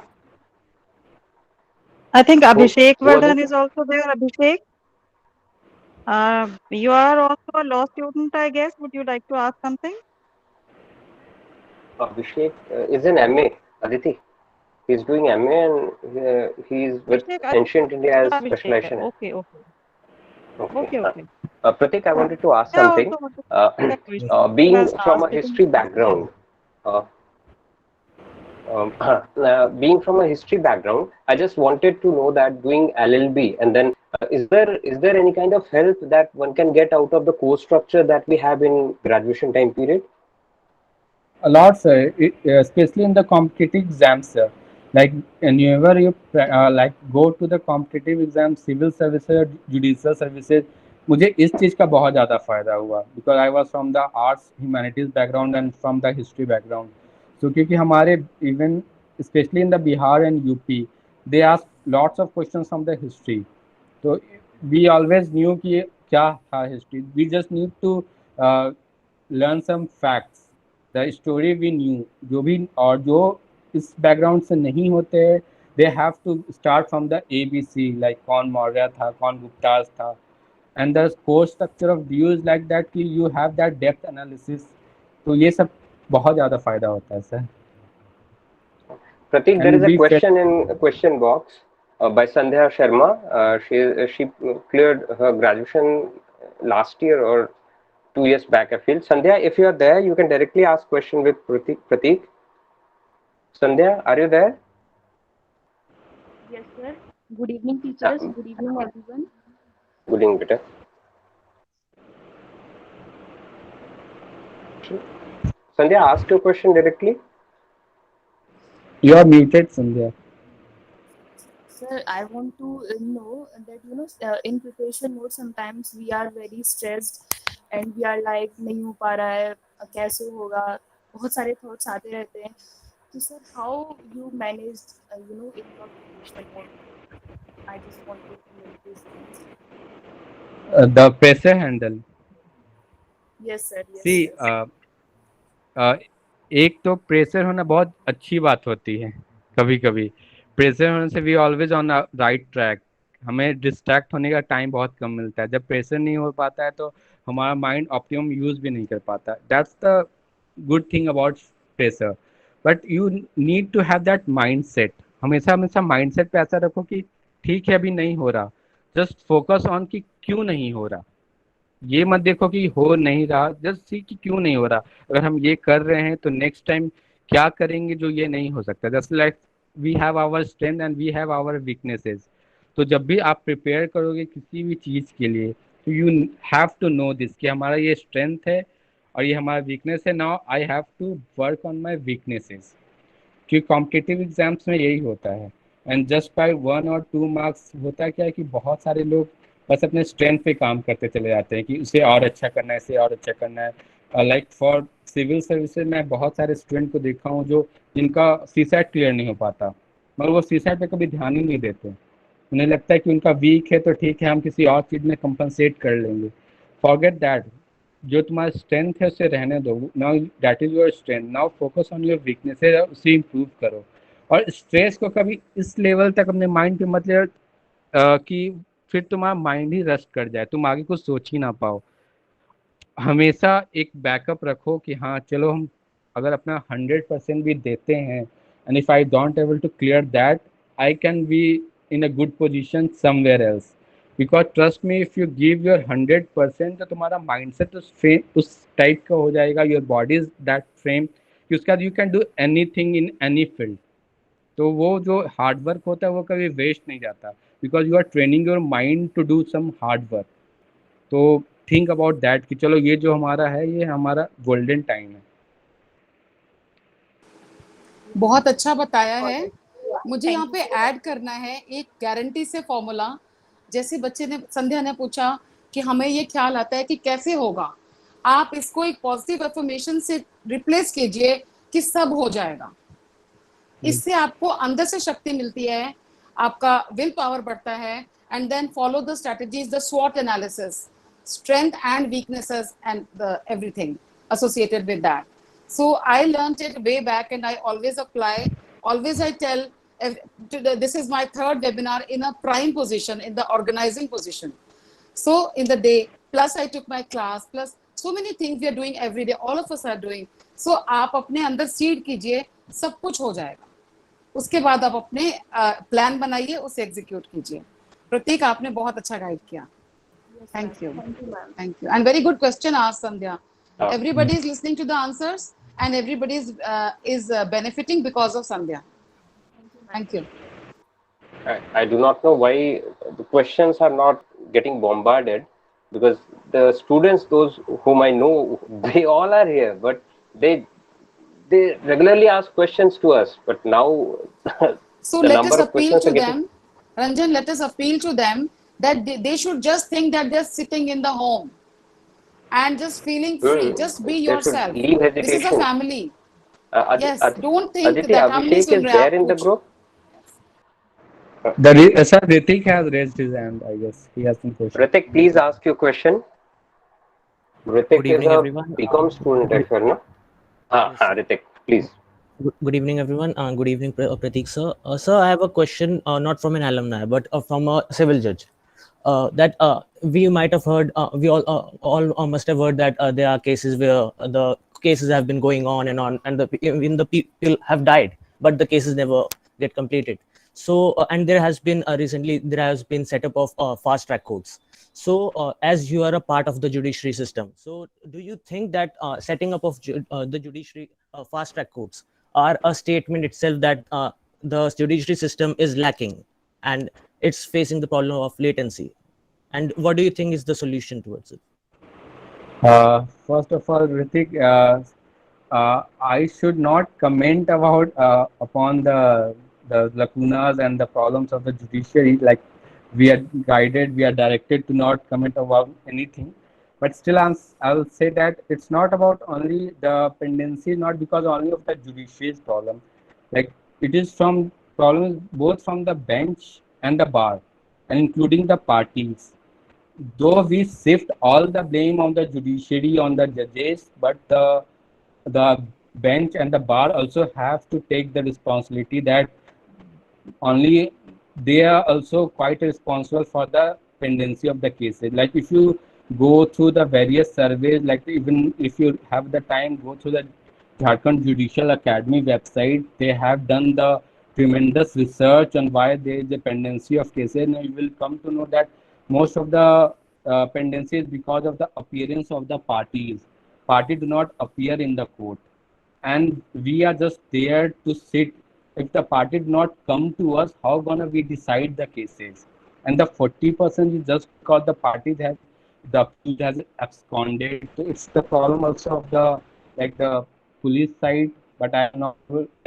I think Abhishek who are Vardhan they? is also there. Abhishek, you are also a law student, I guess. Would you like to ask something? Abhishek is in MA. Aditi. He's doing MA and he's with Abhishek, Ancient India as Abhishek. specialization. Okay. Okay. Pratik, I wanted to ask I also something. want to ask a question. Being Has from a asked it in history background, being from a history background, I just wanted to know that doing LLB and then is there any kind of help that one can get out of the course structure that we have in graduation time period? A lot, sir. Especially in the competitive exams, sir. Like whenever you like go to the competitive exam, civil services, judicial services, मुझे इस चीज़ का बहुत ज़्यादा फायदा हुआ because I was from the arts humanities background and from the history background. So क्योंकि हमारे even especially in the Bihar and UP, they ask lots of questions from the history. So we always knew कि क्या था history. We just need to learn some facts. The story we knew जो भी और जो इस background से नहीं होते हैं they have to start from the ABC like कौन मौर्य था कौन गुप्ताज था and the course structure of DU like that कि you have that depth analysis तो ये सब बहुत ज़्यादा फायदा होता है sir. Pratik, there is a question in question box by Sandhya Sharma. She cleared her graduation last year or 2 years back, I feel. Sandhya, if you are there, you can directly ask question with Pratik. Sandhya, are you there? Yes, sir. Good evening, teachers. Good evening, everyone. Good evening, beta. Sandhya, ask your question directly. You are muted, Sandhya. Sir, I want to know that, in preparation mode, sometimes we are very stressed and we are like, नहीं हो पा रहा है, कैसे होगा, बहुत सारे thoughts आते रहते हैं. So, sir, how you managed, in your preparation mode? I just wanted to know these things. The pressure handle. Yes, sir. Yes. See, एक तो प्रेशर होना बहुत अच्छी बात होती है. कभी कभी प्रेशर होने से we always on right track. हमें डिस्ट्रैक्ट होने का टाइम बहुत कम मिलता है. जब प्रेशर नहीं हो पाता है तो हमारा माइंड ऑप्टिमम यूज भी नहीं कर पाता. That's the good thing about pressure. But you need to have that mind set. हमेशा हमेशा माइंड सेट पे ऐसा रखो कि ठीक है अभी नहीं हो रहा. जस्ट फोकस ऑन कि क्यों नहीं हो रहा. ये मत देखो कि हो नहीं रहा. जस्ट सी कि क्यों नहीं हो रहा. अगर हम ये कर रहे हैं तो नेक्स्ट टाइम क्या करेंगे जो ये नहीं हो सकता. Just like we have our strength and we have our weaknesses. तो जब भी आप प्रिपेयर करोगे किसी भी चीज़ के लिए तो you have to know this कि हमारा ये स्ट्रेंथ है और ये हमारा वीकनेस है. Now I have to work on my weaknesses. क्योंकि कॉम्पिटिटिव एग्जाम्स में यही होता है. एंड जस्ट बाय 1 और 2 मार्क्स होता क्या है कि बहुत सारे लोग बस अपने स्ट्रेंथ पे काम करते चले जाते हैं कि उसे और अच्छा करना है, इसे और अच्छा करना है. लाइक फॉर सिविल सर्विसेज मैं बहुत सारे स्टूडेंट को देखा हूँ जो जिनका सीसैट क्लियर नहीं हो पाता मगर वो सीसैट पे कभी ध्यान ही नहीं देते. उन्हें लगता है कि उनका वीक है तो ठीक है हम किसी और चीज़ में कंपनसेट कर लेंगे. Forget that. जो तुम्हारा स्ट्रेंथ है उसे रहने दो. Now that is your strength. Now focus on your weaknesses, उसे इम्प्रूव करो. और स्ट्रेस को कभी इस लेवल तक अपने माइंड पे मत ले कि फिर तुम्हारा माइंड ही रस्ट कर जाए, तुम आगे कुछ सोच ही ना पाओ. हमेशा एक बैकअप रखो कि हाँ चलो हम अगर अपना 100% भी देते हैं and if I don't able to clear that I can be in a good position somewhere else. Because trust me if you give your 100% तो तुम्हारा माइंडसेट उस टाइप का हो जाएगा. Your body is that frame कि उसका you can do anything in any field. तो वो जो हार्डवर्क होता है वो कभी वेस्ट नहीं जाता because you are training your mind to do some hard work. तो थिंक अबाउट दैट कि चलो ये जो हमारा है ये हमारा गोल्डन टाइम है. बहुत अच्छा बताया है. मुझे यहाँ पे ऐड करना है एक गारंटी से फॉर्मूला. जैसे बच्चे ने संध्या ने पूछा कि हमें ये ख्याल आता है कि कैसे होगा, आप इसको एक पॉजिटिव अफर्मेशन से रिप्लेस कीजिए कि सब हो जाएगा. इससे आपको अंदर से शक्ति मिलती है, आपका विल पावर बढ़ता है. And then follow the strategies, the SWOT analysis, strength and weaknesses and the everything associated with that. So I learned it way back and I always apply. Always I tell, this is my 3rd webinar in a prime position, in the organizing position. So in the day, plus I took my class, plus so many things we are doing every day, all of us are doing. So आप अपने अंदर seed कीजिए, सब कुछ हो जाएगा. उसके बाद आप अपने प्लान बनाइए, उसे एग्जीक्यूट कीजिए। प्रतीक, आपने बहुत अच्छा गाइड किया। Thank you. Thank you, ma'am. Thank you. And very good question asked, Sandhya. हाँ, Everybody is listening to the answers, and everybody is benefiting because of Sandhya. Thank you, ma'am. Thank you. I do not know why the questions are not getting bombarded, because the students, those whom I know, they all are here, but they regularly ask questions to us, but now So the let number us of appeal questions to are getting. them. Ranjan, let us appeal to them that they should just think that they're sitting in the home and just feeling free. Just be They should yourself. leave This is a hesitation. family. Yes, don't think Aditi, that हम नहीं Abhishek soon is रहे, there आप in the कुछ group. Sir, Ritik has raised his hand. I guess he has some question. Ritik, please ask your question. Ritik Good is evening, a everyone. BCom student, I swear, no? Yes, sir. Ritik, please. Good evening, everyone. Good evening, Pratik sir. Sir, I have a question, not from an alumni, but from a civil judge. That we might have heard, we all must have heard that there are cases where the cases have been going on, and the people have died, but the cases never get completed. So, and there has been recently there has been setup of fast track courts. So, as you are a part of the judiciary system, so do you think that setting up of the judiciary fast track courts are a statement itself that the judiciary system is lacking and it's facing the problem of latency? And what do you think is the solution towards it? First of all, Ritik, I should not comment about upon the lacunas and the problems of the judiciary. Like, we are guided, we are directed to not comment about anything. But still, I will say that it's not about only the pendency, not because only of the judiciary's problem. Like, it is from problems both from the bench and the bar, and including the parties. Though we shift all the blame on the judiciary, on the judges, but the bench and the bar also have to take the responsibility that only they are also quite responsible for the pendency of the cases. Like, if you go through the various surveys, like even if you have the time, go through the Jharkhand Judicial Academy website. They have done the tremendous research on why there is a pendency of cases, and you will come to know that most of the pendency is because of the appearance of the parties. Party do not appear in the court, and we are just there to sit. If the party did not come to us, how gonna we decide the cases? And the 40% is just because the accused has absconded. So it's the problem also of the police side. But I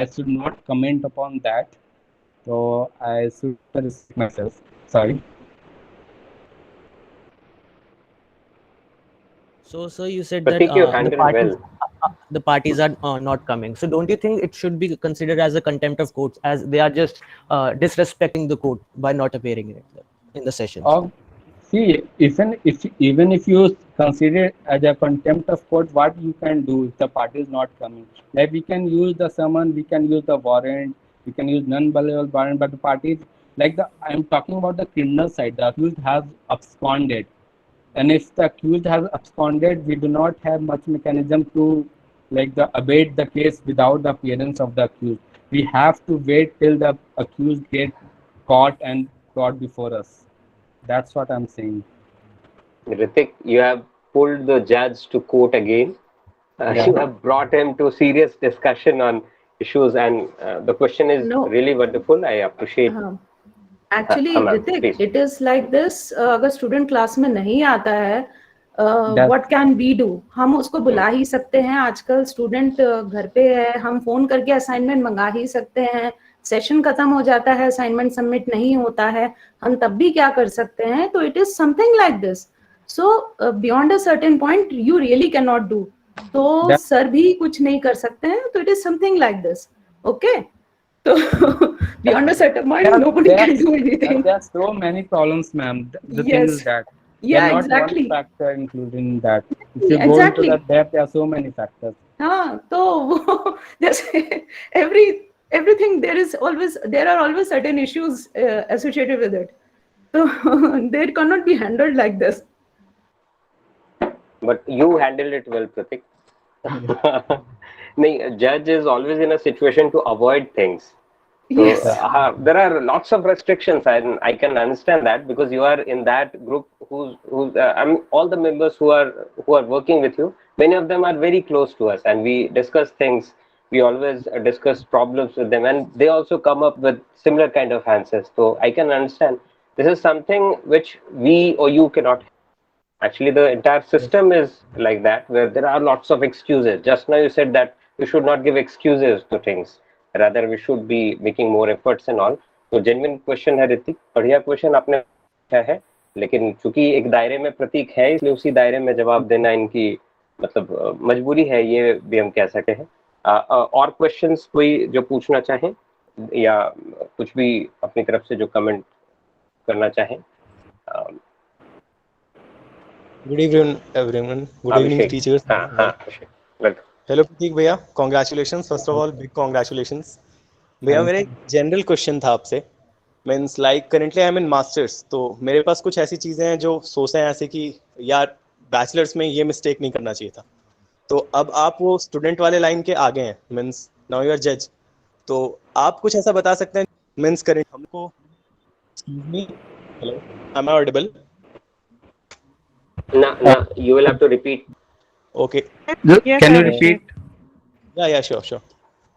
should not comment upon that. So I should restrict myself. Sorry. So, sir, you said that Pratik, you handled well. the parties are not coming. So, don't you think it should be considered as a contempt of courts, as they are just disrespecting the court by not appearing in the sessions? See, even if you consider it as a contempt of court, what you can do if the party is not coming? Like, we can use the summon, we can use the warrant, we can use non-bailable warrant, but the parties, like, I'm talking about the criminal side. The accused has absconded, and if the accused has absconded, we do not have much mechanism to abate the case without the appearance of the accused. We have to wait till the accused get caught and brought before us. That's what I'm saying. Ritik, you have pulled the judge to court again. Yeah. You have brought him to serious discussion on issues, and the question is No. really wonderful. I appreciate. Actually, ma'am, Ritik, please. it is like this. अगर student class में नहीं आता है, what can we do? हम उसको बुला ही सकते हैं. आजकल student घर पे है, हम phone करके assignment मंगा ही सकते हैं. Session खत्म हो जाता है, assignment submit नहीं होता है, हम तब भी क्या कर सकते हैं? तो it is something like this. So beyond a certain point, you really cannot do. तो सर भी कुछ नहीं कर सकते हैं. तो it is something like this. Okay. So beyond a certain point, nobody can do anything. There are so many problems, ma'am. The thing Yes. is that Yeah, not exactly. one factor included in that. If you go Exactly. into the depth, there are so many factors. हाँ, तो जैसे everything there are always certain issues associated with it. So they cannot be handled like this. But you handled it well, Pratik. No, judge is always in a situation to avoid things. So Yes. there are lots of restrictions, and I can understand that because you are in that group who's I mean, all the members who are working with you, many of them are very close to us, and we discuss things. We always discuss problems with them, and they also come up with similar kind of answers. So I can understand this is something which we or you cannot. Actually, the entire system is like that, where there are lots of excuses. Just now you said that we should not give excuses to things. Rather, we should be making more efforts and all. तो genuine question है ऋतिक, बढ़िया question आपने पूछा है, लेकिन चूंकि एक दायरे में प्रतीक है, इसलिए उसी दायरे में जवाब देना इनकी मतलब मजबूरी है, ये भी हम कह सकते हैं। और क्वेश्चंस कोई जो पूछना चाहें या कुछ भी अपनी तरफ से जो कमेंट करना चाहें? Good evening, everyone. Good evening, अभिषेक, teachers. हाँ अभिषेक, वेलकम। Hello, Pratik भैया. Congratulations. First of all, big congratulations. भैया मेरा एक जनरल क्वेश्चन था आपसे. Means like currently I'm in masters, तो मेरे पास कुछ ऐसी चीजें हैं जो सोचते हैं ऐसे कि यार बैचलर्स में ये मिस्टेक नहीं करना चाहिए था. तो अब आप वो स्टूडेंट वाले लाइन के आगे हैं. Means now you are judge. तो आप कुछ ऐसा बता सकते हैं? Means current हमको. Excuse me. Hello. Am I audible? No, you will have to repeat. Okay. Yes, Can you Abhishek. repeat? या sure.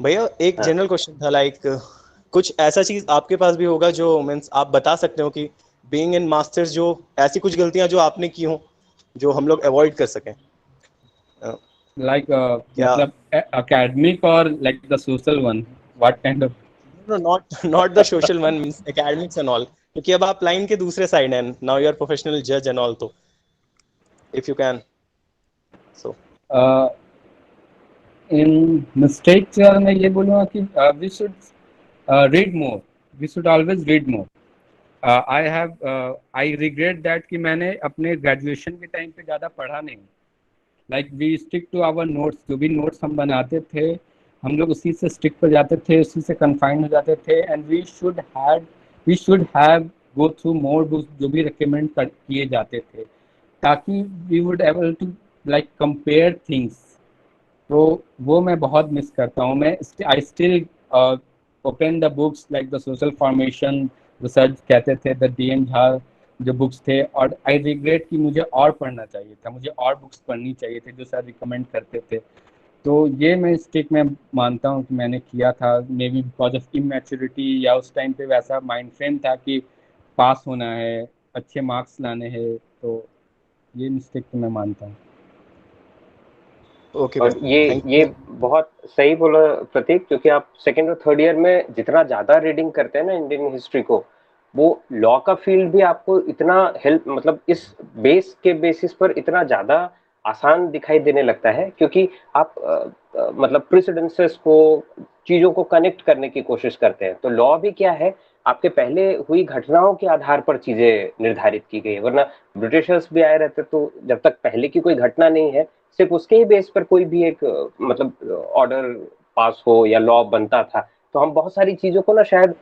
भैया एक जनरल क्वेश्चन था, लाइक कुछ ऐसा चीज आपके पास भी होगा जो मींस आप बता सकते हो कि बीइंग इन मास्टर्स जो ऐसी कुछ गलतियां जो आपने की हो जो हम लोग अवॉइड कर सकें? Like Yeah. मतलब academic or like the social one? What kind of? No, not the social one, means academics and all, क्योंकि अब आप लाइन के दूसरे साइड हैं, नाउ यू आर प्रोफेशनल जज एंड ऑल, तो if you can so In mistakes यार मैं ये बोलूँगा कि we should read more. We should always read more. I regret that कि मैंने अपने ग्रेजुएशन के टाइम पे ज़्यादा पढ़ा नहीं. Like we stick to our notes. जो भी notes हम बनाते थे हम लोग उसी से स्टिक पर जाते थे, उसी से कन्फाइंड हो जाते थे. And we should have go through more books जो भी रिकमेंड किए जाते थे, ताकि we would able to like compare things. तो वो मैं बहुत मिस करता हूँ. मैं I still open the books like the social formation research कहते थे, द DM झा जो बुक्स थे, और आई रिग्रेट कि मुझे और पढ़ना चाहिए था, मुझे और बुक्स पढ़नी चाहिए थे जो सर रिकमेंड करते थे. तो ये मैं मिस्टेक मैं मानता हूँ कि मैंने किया था, may be because of immaturity, या उस टाइम पे वैसा माइंड फ्रेम था कि पास होना है, अच्छे मार्क्स लाने हैं. तो ये मिस्टेक तो मैं मानता हूँ. ओके. और ये बहुत सही बोला प्रतीक, क्योंकि आप सेकेंड और थर्ड ईयर में जितना ज्यादा रीडिंग करते हैं ना इंडियन हिस्ट्री को, वो लॉ का फील्ड भी आपको इतना हेल्प मतलब इस बेस के बेसिस पर इतना ज्यादा आसान दिखाई देने लगता है, क्योंकि आप मतलब प्रेसिडेंसेस को, चीजों को कनेक्ट करने की कोशिश करते हैं. तो लॉ भी क्या है, आपके पहले हुई घटनाओं के आधार पर चीजें निर्धारित की गई है. वरना ब्रिटिशर्स भी आए रहते तो जब तक पहले की कोई घटना नहीं है, सिर्फ उसके ही बेस पर कोई भी एक मतलब ऑर्डर पास हो या लॉ बनता था. तो हम बहुत सारी चीजों को ना शायद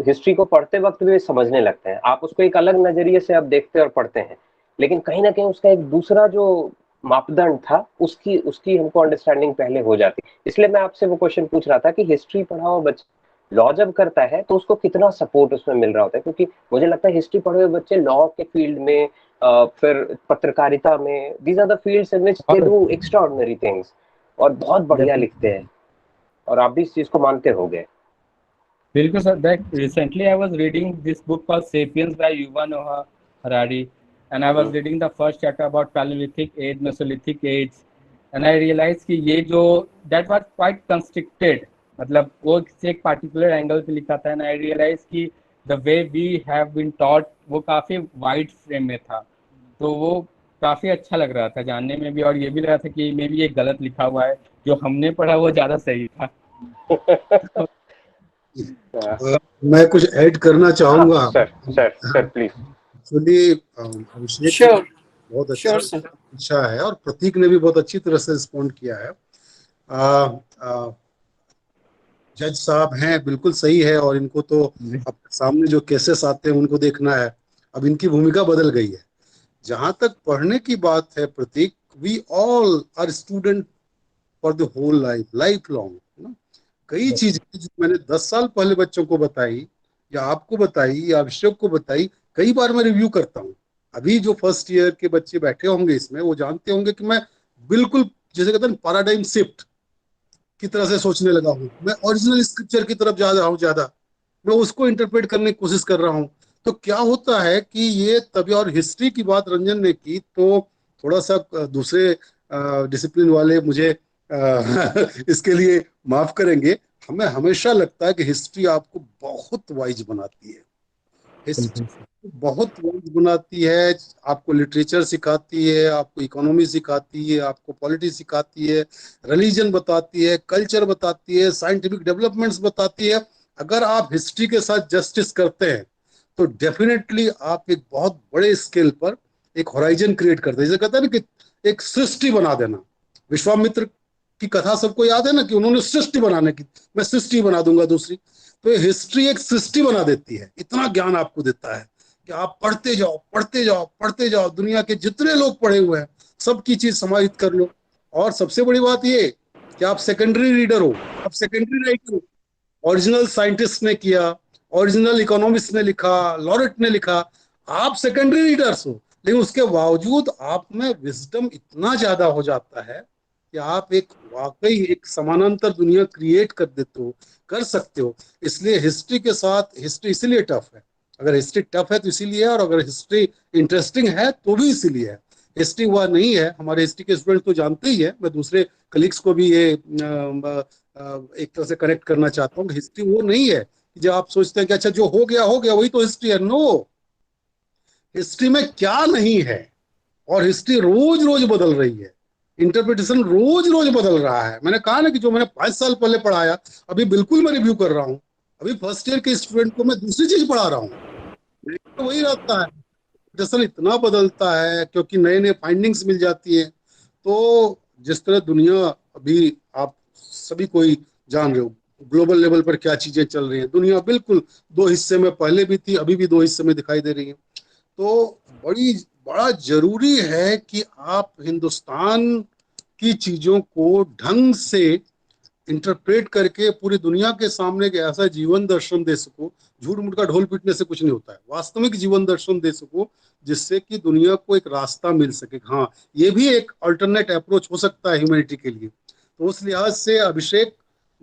हिस्ट्री को पढ़ते वक्त भी समझने लगते हैं. आप उसको एक अलग नजरिए से आप देखते और पढ़ते हैं, लेकिन कहीं ना कहीं उसका एक दूसरा जो मापदंड था उसकी हमको अंडरस्टैंडिंग पहले हो जाती. इसलिए मैं आपसे वो क्वेश्चन पूछ रहा था कि हिस्ट्री पढ़ाओ बच्चे लॉ जब करता है तो उसको कितना सपोर्ट उसमें मिल रहा होता है, क्योंकि मुझे लगता है हिस्ट्री पढ़े हुए बच्चे लॉ के फील्ड में, फिर पत्रकारिता में, these are the fields in which they do extraordinary things, और बहुत बढ़िया लिखते हैं. और आप भी इस चीज को मानते होंगे. बिल्कुल sir. Recently I was reading this book called Sapiens by Yuval Noah Harari, and I was reading the first chapter about Paleolithic age, Mesolithic age, and I realized कि ये जो that was quite constricted, मतलब वो किसी एक particular angle पे लिखा था, and I realized कि the way we have been taught वो काफी wide frame में था. तो वो काफी अच्छा लग रहा था जानने में भी, और ये भी लग रहा था कि मे बी ये गलत लिखा हुआ है, जो हमने पढ़ा वो ज्यादा सही था. मैं कुछ ऐड करना चाहूंगा. Sir please. एक्चुअली अभिषेक बहुत अच्छा है, और प्रतीक ने भी बहुत अच्छी तरह से रिस्पॉन्ड किया है. जज साहब हैं, बिल्कुल सही है, और इनको तो अब सामने जो केसेस आते हैं उनको देखना है. अब इनकी भूमिका बदल गई है. जहां तक पढ़ने की बात है Pratik, we all are student for the whole life long. कई चीजें जो मैंने 10 साल पहले बच्चों को बताई या आपको बताई या अभिषेक को बताई, कई बार मैं रिव्यू करता हूँ। अभी जो फर्स्ट ईयर के बच्चे बैठे होंगे इसमें, वो जानते होंगे कि मैं बिल्कुल जैसे कहते हैं पैराडाइम शिफ्ट की तरह से सोचने लगा हूँ। मैं ओरिजिनल स्क्रिप्चर की तरफ जा रहा हूँ ज्यादा, मैं उसको इंटरप्रेट करने की कोशिश कर रहा हूँ। तो क्या होता है कि ये तभी, और हिस्ट्री की बात रंजन ने की तो थोड़ा सा दूसरे डिसिप्लिन वाले मुझे इसके लिए माफ करेंगे। हमें हमेशा लगता है कि हिस्ट्री आपको बहुत वाइज बनाती है, हिस्ट्री बहुत वाइज बनाती है, आपको लिटरेचर सिखाती है, आपको इकोनॉमी सिखाती है, आपको पॉलिटिक्स सिखाती है, रिलीजन बताती है, कल्चर बताती है, साइंटिफिक डेवलपमेंट्स बताती है। अगर आप हिस्ट्री के साथ जस्टिस करते हैं तो डेफिनेटली आप एक बहुत बड़े स्केल पर एक होराइजन क्रिएट करते हैं। जैसे कहते हैं ना कि एक सृष्टि बना देना। विश्वामित्र की कथा सबको याद है ना, कि उन्होंने सृष्टि बनाने की, मैं सृष्टि बना दूंगा दूसरी। तो हिस्ट्री एक सृष्टि बना देती है, इतना ज्ञान आपको देता है कि आप पढ़ते जाओ पढ़ते जाओ पढ़ते जाओ, दुनिया के जितने लोग पढ़े हुए हैं सबकी चीज समाहित कर लो। और सबसे बड़ी बात ये कि आप सेकेंडरी रीडर हो, आप सेकेंडरी राइटर हो। ओरिजिनल साइंटिस्ट ने किया, ओरिजिनल इकोनॉमिस्ट ने लिखा, लॉरेट ने लिखा, आप सेकेंडरी रीडर्स हो, लेकिन उसके बावजूद आप में विजडम इतना ज्यादा हो जाता है कि आप एक वाकई एक समानांतर दुनिया क्रिएट कर देते हो, कर सकते हो। इसलिए हिस्ट्री के साथ, हिस्ट्री इसीलिए टफ है। अगर हिस्ट्री टफ है तो इसीलिए है, और अगर हिस्ट्री इंटरेस्टिंग है तो भी इसीलिए है। हिस्ट्री हुआ नहीं है, हमारे हिस्ट्री के स्टूडेंट तो जानते ही है, मैं दूसरे कलीग्स को भी ये एक तरह से कनेक्ट करना चाहता हूँ। हिस्ट्री वो नहीं है कि जब आप सोचते हैं कि अच्छा जो हो गया वही तो हिस्ट्री है। नो, हिस्ट्री में क्या नहीं है, और हिस्ट्री रोज रोज बदल रही है, इंटरप्रिटेशन रोज रोज बदल रहा है। मैंने कहा ना कि जो मैंने 5 साल पहले पढ़ाया अभी बिल्कुल मैं रिव्यू कर रहा हूँ। अभी फर्स्ट ईयर के स्टूडेंट को मैं दूसरी चीज पढ़ा रहा हूँ, तो वही रहता है। इंटरप्रिटेशन इतना बदलता है क्योंकि नए नए फाइंडिंग्स मिल जाती है। तो जिस तरह दुनिया अभी आप सभी कोई जान रहे हो, ग्लोबल लेवल पर क्या चीजें चल रही हैं, दुनिया बिल्कुल दो हिस्से में पहले भी थी, अभी भी दो हिस्से में दिखाई दे रही है। तो बड़ा जरूरी है कि आप हिंदुस्तान की चीजों को ढंग से इंटरप्रेट करके पूरी दुनिया के सामने एक ऐसा जीवन दर्शन दे सको। झूठ मूठ का ढोल पीटने से कुछ नहीं होता है, वास्तविक जीवन दर्शन दे सको जिससे कि दुनिया को एक रास्ता मिल सके। हाँ, ये भी एक अल्टरनेट अप्रोच हो सकता है ह्यूमैनिटी के लिए। तो उस लिहाज से अभिषेक,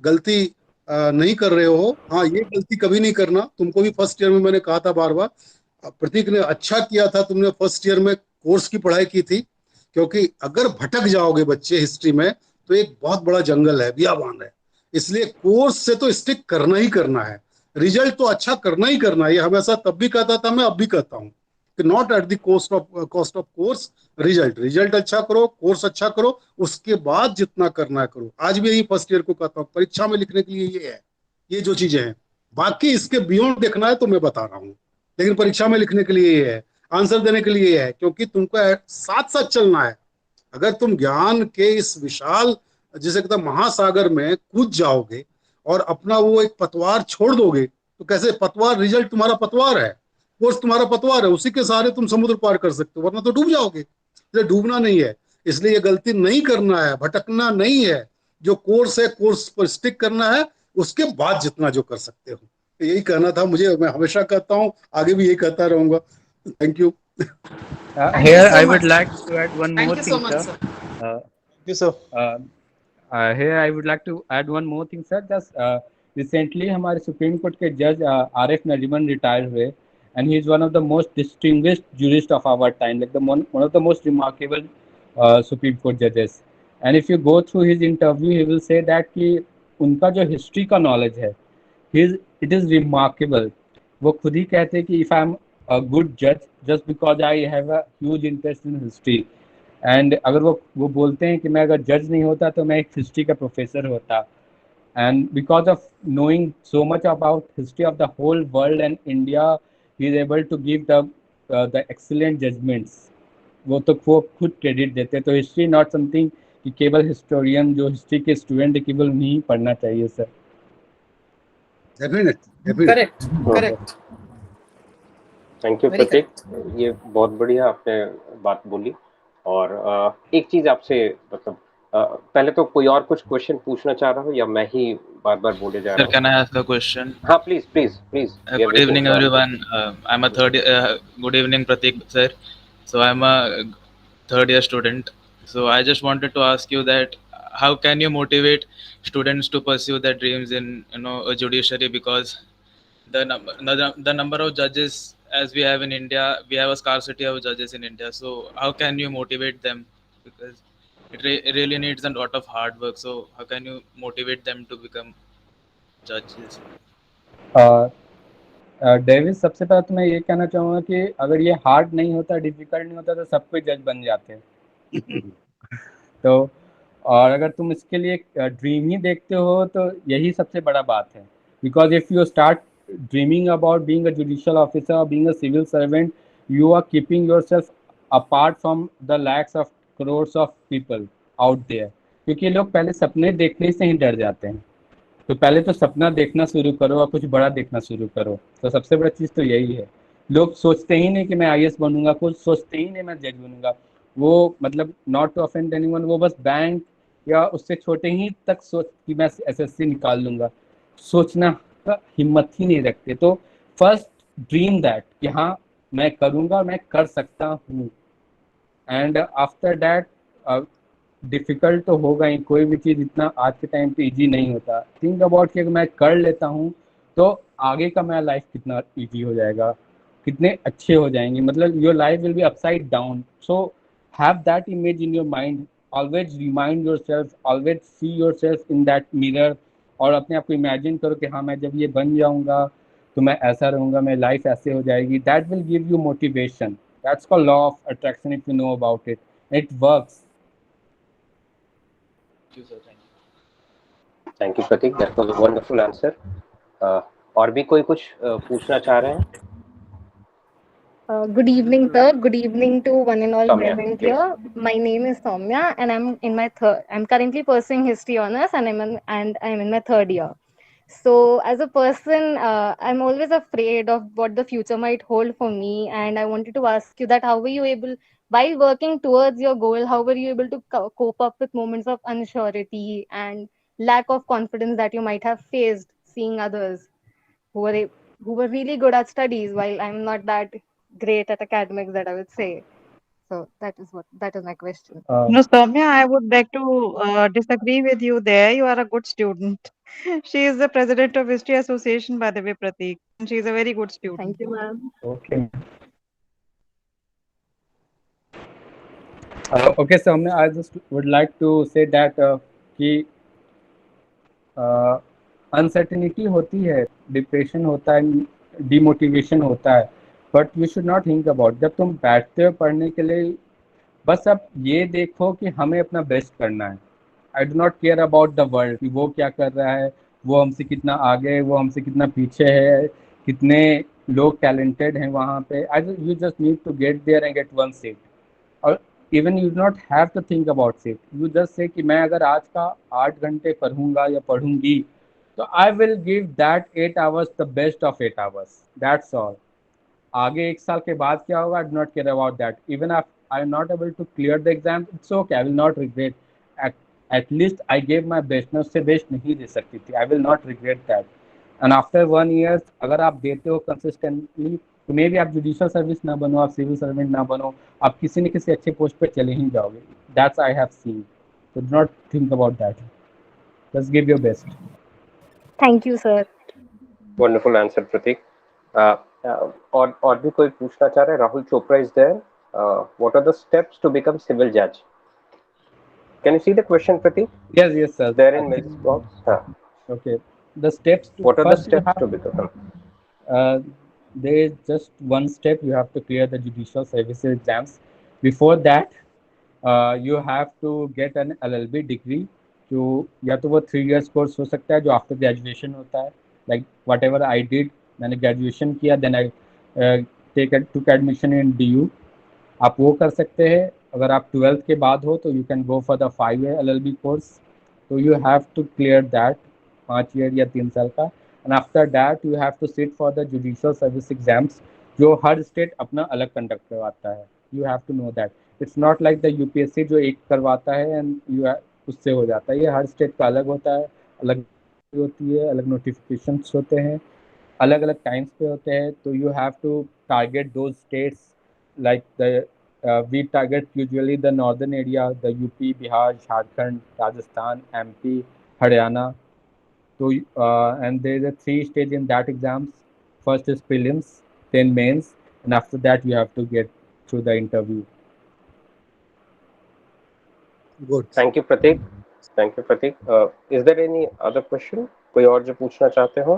गलती नहीं कर रहे हो। हाँ, ये गलती कभी नहीं करना। तुमको भी फर्स्ट ईयर में मैंने कहा था बार बार, प्रतीक ने अच्छा किया था, तुमने फर्स्ट ईयर में कोर्स की पढ़ाई की थी, क्योंकि अगर भटक जाओगे बच्चे हिस्ट्री में तो एक बहुत बड़ा जंगल है, बियाबान है। इसलिए कोर्स से तो स्टिक करना ही करना है, रिजल्ट तो अच्छा करना ही करना है। ये हमेशा तब भी कहता था, मैं अब भी कहता हूँ कि not at the cost of course, result अच्छा करो, कोर्स अच्छा करो, उसके बाद जितना करना है करो। आज भी यही फर्स्ट ईयर को कहता हूँ, परीक्षा में लिखने के लिए ये है, ये जो चीजें हैं। बाकी इसके बियॉन्ड देखना है तो मैं बता रहा हूँ, लेकिन परीक्षा में लिखने के लिए ये है, आंसर देने के लिए ये है, क्योंकि तुमको साथ साथ चलना है। अगर तुम ज्ञान के इस विशाल, जिसे कहता महासागर में कूद जाओगे और अपना वो एक पतवार छोड़ दोगे, तो कैसे पतवार, रिजल्ट तुम्हारा पतवार है, कोर्स तुम्हारा पतवार है, उसी के सहारे तुम समुद्र पार कर सकते हो, वरना तो डूब जाओगे। इसलिए डूबना नहीं है, इसलिए ये गलती नहीं करना है, भटकना नहीं है। जो कोर्स है कोर्स पर स्टिक करना है, उसके बाद जितना जो कर सकते हो। तो यही कहना था मुझे, मैं हमेशा कहता हूँ, आगे भी यही कहता रहूंगा। Thank you. Here I would like to add one more thing, sir. Thank you, sir. Here I would like to add one more thing, sir. Just recently हमारे सुप्रीम कोर्ट के जज आरिफ नरीमन रिटायर हुए, and he is one of the most distinguished jurists of our time, like one of the most remarkable Supreme Court judges. And if you go through his interview, he will say that कि उनका जो history का knowledge है, it is remarkable. वो खुद ही कहते हैं कि if I am a good judge just because I have a huge interest in history, and अगर वो बोलते हैं कि मैं अगर जज नहीं होता तो मैं एक हिस्ट्री का प्रोफेसर होता, and because of knowing so much about history of the whole world and India, he is able to give the excellent judgments. वो तो वो खुद क्रेडिट देते हैं। तो हिस्ट्री नॉट समथिंग कि केवल हिस्टोरियन जो हिस्ट्री के स्टूडेंट केवल नहीं पढ़ना चाहिए सर। करेक्ट। थैंक यू प्रतीक, ये बहुत बढ़िया आपने बात बोली। और एक चीज आपसे मतलब पहले तो कोई और कुछ क्वेश्चन पूछना चाह रहा हो या मैं ही बार बार बोले जा Sir, रहा हूँ? can I ask a question? हाँ please please please. Good evening, everyone. I'm a third. Good evening, Pratik sir. So I'm a third year student. So I just wanted to ask you that how can you motivate students to pursue their dreams in a judiciary, because the number of judges as we have in India, we have a scarcity of judges in India. So how can you motivate them, because it really needs a lot of hard work. So how can you motivate them to become judges? Davis, सबसे पहले तो मैं ये कहना चाहूँगा कि अगर ये हार्ड नहीं होता, डिफिकल्ट नहीं होता, तो सब कोई जज बन जाते हैं। तो और अगर तुम इसके लिए ड्रीम ही देखते हो तो यही सबसे बड़ा बात है, because if you start dreaming about being a judicial officer और being a civil servant, you are keeping yourself apart from the lakhs of crores of people out there, क्योंकि लोग पहले सपने देखने से ही डर जाते हैं। तो पहले तो सपना देखना शुरू करो और कुछ बड़ा देखना शुरू करो। तो सबसे बड़ा चीज़ तो यही है। लोग सोचते ही नहीं कि मैं आईएएस बनूंगा, कुछ सोचते ही नहीं मैं जज बनूंगा। वो मतलब नॉट टू ऑफेंड एनीवन, वो बस बैंक या उससे छोटे ही तक सोच कि मैं एसएससी निकाल लूंगा, सोचना का हिम्मत ही नहीं रखते। तो फर्स्ट ड्रीम दैट कि हाँ मैं करूँगा, मैं कर सकता हूँ, एंड आफ्टर दैट डिफिकल्ट तो होगा ही, कोई भी चीज़ इतना आज के टाइम पे इजी नहीं होता। थिंक अबाउट कि अगर मैं कर लेता हूँ तो आगे का मेरा लाइफ कितना इजी हो जाएगा, कितने अच्छे हो जाएंगे, मतलब your life will be upside down. So have that image in your mind, always remind your self, always see your self in that mirror, और अपने आप को इमेजिन करो कि हाँ मैं जब ये बन जाऊँगा तो मैं ऐसा रहूँगा, मेरी लाइफ ऐसे हो जाएगी। That will give you motivation. That's called law of attraction, if you know about it, it works. Thank you Prateek, that was a wonderful answer. और भी कोई कुछ पूछना चाह रहे हैं? Good evening, sir. Good evening to one and all Soumya, present please. here. My name is Soumya, and I'm in my third. I'm currently pursuing history honors, and I'm in my third year. So, as a person, I'm always afraid of what the future might hold for me, and I wanted to ask you that how were you able, while working towards your goal, how were you able to cope up with moments of unsurety and lack of confidence that you might have faced seeing others who were really good at studies, while I'm not that great at academics, that I would say. So that is my question. No, Soumya, I would beg to disagree with you there. You are a good student. She is the president of History Association, by the way, Pratik. And she is a very good student. Thank you, ma'am. Okay. Okay, so I just would like to say that कि uncertainty होती है, depression होता है, demotivation होता है, but you should not think about. जब तुम बैठते हो पढ़ने के लिए, बस अब ये देखो कि हमें अपना बेस्ट करना है। आई do not care about the world कि वो क्या कर रहा है, वो हमसे कितना आगे है, वो हमसे कितना पीछे है, कितने लोग टैलेंटेड हैं वहाँ पे। I you just need to get there and get one seat, और even you not have to think about seat. You just say कि मैं अगर आज का 8 घंटे पढ़ूंगा या पढ़ूंगी तो I will give that 8 hours the best of 8 hours, that's all. आगे 1 साल के बाद क्या होगा, I do not care about that. Even I am not able to clear the exam, it's okay, I will not regret. At least I gave my best. मैं उससे best नहीं दे सकती थी, I will not regret that. And after 1 year अगर आप देते हो कंसिस्टेंटली, तो मे भी आप जुडिशियल सर्विस ना बनो, आप सिविल सर्वेंट ना बनो, आप किसी न किसी अच्छे पोस्ट पे चले ही जाओगे। That's I have seen, so do not think about that, just give your best. Thank you, sir. Wonderful answer Pratik. और भी कोई पूछना चाह रहे हैं? Rahul Chopra is there. What are the steps to become civil जज? Can you see the question Pratik? Yes sir, there in mails box. हाँ, okay, the steps to, what are the first you steps have to become? there is just one step, you have to clear the judicial services exams. Before that you have to get an LLB degree, जो या तो वो 3 years course हो सकता है जो after graduation होता है, like whatever I did. मैंने ग्रेजुएशन किया, then I took admission in DU, आप वो कर सकते हैं। अगर आप 12th के बाद हो तो you can go for the 5 year LLB कोर्स, तो you have to clear that 5 year या 3 साल का। And after that you have to sit for the judicial service exams, जो हर स्टेट अपना अलग कंडक्ट करवाता है। You have to know that it's not like the UPSC जो एक करवाता है एंड उससे हो जाता है। ये हर स्टेट का अलग होता है, अलग होती है, अलग नोटिफिकेशंस होते हैं, अलग अलग टाइम्स पे होते हैं। तो you have to target those states like the we target usually the northern area, the UP, Bihar, Jharkhand, Rajasthan, MP, Haryana. So and there is a 3 stage in that exams. First is prelims, then mains, and after that you have to get through the interview. Good. Thank you Prateek, thank you Prateek. Is there any other question? कोई और जो पूछना चाहते हो?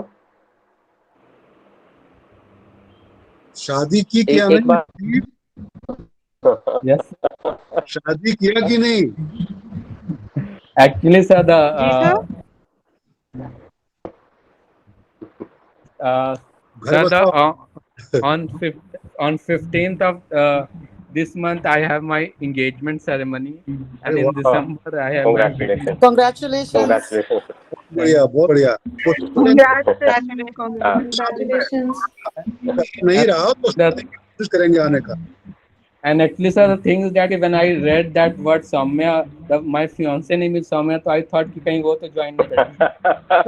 शादी की क्या एक बार Yes. शादी किया कि नहीं? Actually, sir, the sir, on 15th of this month I have my engagement ceremony, and in December I have my wedding. Congratulations. बढ़िया, बहुत बढ़िया। Congratulations. नहीं रहा तो कोशिश करेंगे आने का। And actually, sir, the thing is that when I read that word Soumya, my fiance name is Soumya, so I thought कि कहीं वो तो join नहीं करेगी।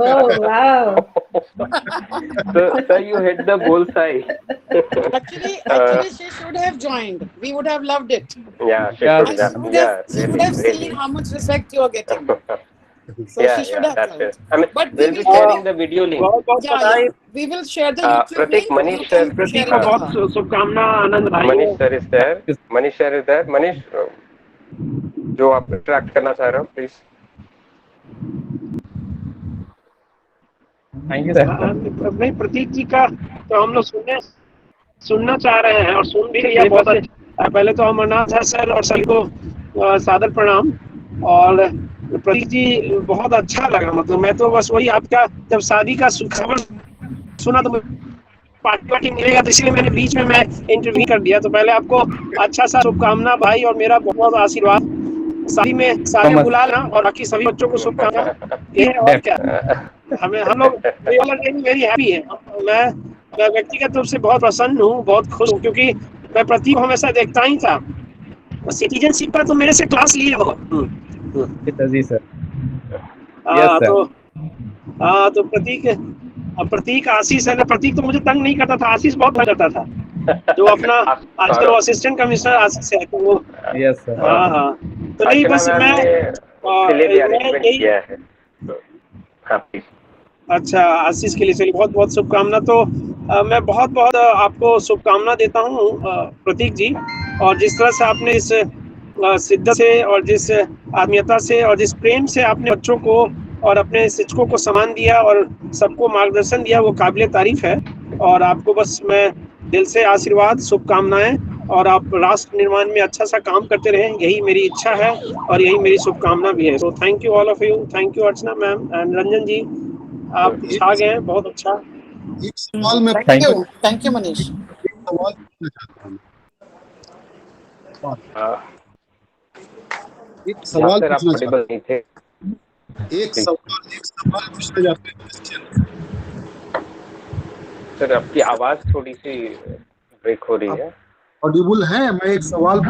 Oh wow! So you hit the bullseye. Actually, she should have joined. We would have loved it. Yeah, she should have. She would have seen how much respect you are getting. So she should have joined. I mean, But we'll be sharing the video link. Yeah. We will share the YouTube Pratik, link. Manish sir, प्रतीक को बहुत शुभकामना, आनंद भाई। Manish sir is there. Manish sir is there. Manish, जो आप interact करना चाह रहे हो, प्लीज। Thank you sir. नहीं, प्रतीक जी का तो हम लोग सुनना चाह रहे हैं और सुन भी लिया बहुत अच्छा। पहले तो अमरनाथ सर और सर को सादर प्रणाम। और प्रतीक जी बहुत अच्छा लगा, मतलब मैं तो बस वही आपका जब शादी का खबर सुना तो पार्टी मिलेगा, तो इसलिए मैंने बीच में मैं इंटरव्यू कर दिया। तो पहले आपको अच्छा सा शुभकामना भाई, और मेरा बहुत आशीर्वाद। शादी में बुला लेना, और बाकी सभी बच्चों को शुभकामना। ये और क्या, हम लोग वेरी हैप्पी है। मैं व्यक्तिगत रूप से बहुत प्रसन्न हूँ, बहुत खुश हूँ, क्योंकि मैं प्रतीक को हमेशा देखता ही था। सिटीजनशिप पर तो मेरे से क्लास लिए हो। जी सर। Yes sir. तो प्रतीक आशीष है ना, प्रतीक तो मुझे तंग नहीं करता था, आशीष बहुत तंग करता था, जो अपना आजकल वो असिस्टेंट कमिश्नर आशीष है। तो वो यस सर। हाँ तो नहीं, बस मैं अच्छा आशीष के लिए चलिए बहुत बहुत शुभकामना। तो मैं बहुत बहुत आपको शुभकामना देता हूँ प्रतीक जी। और जिस तरह से आपने इस शिद्दत से और जिस आत्मीयता से और जिस प्रेम से आपने बच्चों को और अपने शिक्षकों को सम्मान दिया और सबको मार्गदर्शन दिया, वो काबिले तारीफ है। और आपको बस मैं दिल से आशीर्वाद, शुभकामनाएं, और आप राष्ट्र निर्माण में अच्छा सा काम करते रहें, यही मेरी इच्छा है और यही मेरी शुभकामना भी है। तो thank you all of you, thank you Archana ma'am and Ranjan ji, आप छा गए हैं, बहुत अच्छा। एक सवाल में थैंक यू मनीष। एक सवाल पूछना चाहता हूँ। एक सवाल पूछना चाहता हूँ। एक सवाल पूछना चाहते हैं। सर आपकी आवाज थोड़ी सी ब्रेक हो रही है। ऑडिबल है? मैं एक सवाल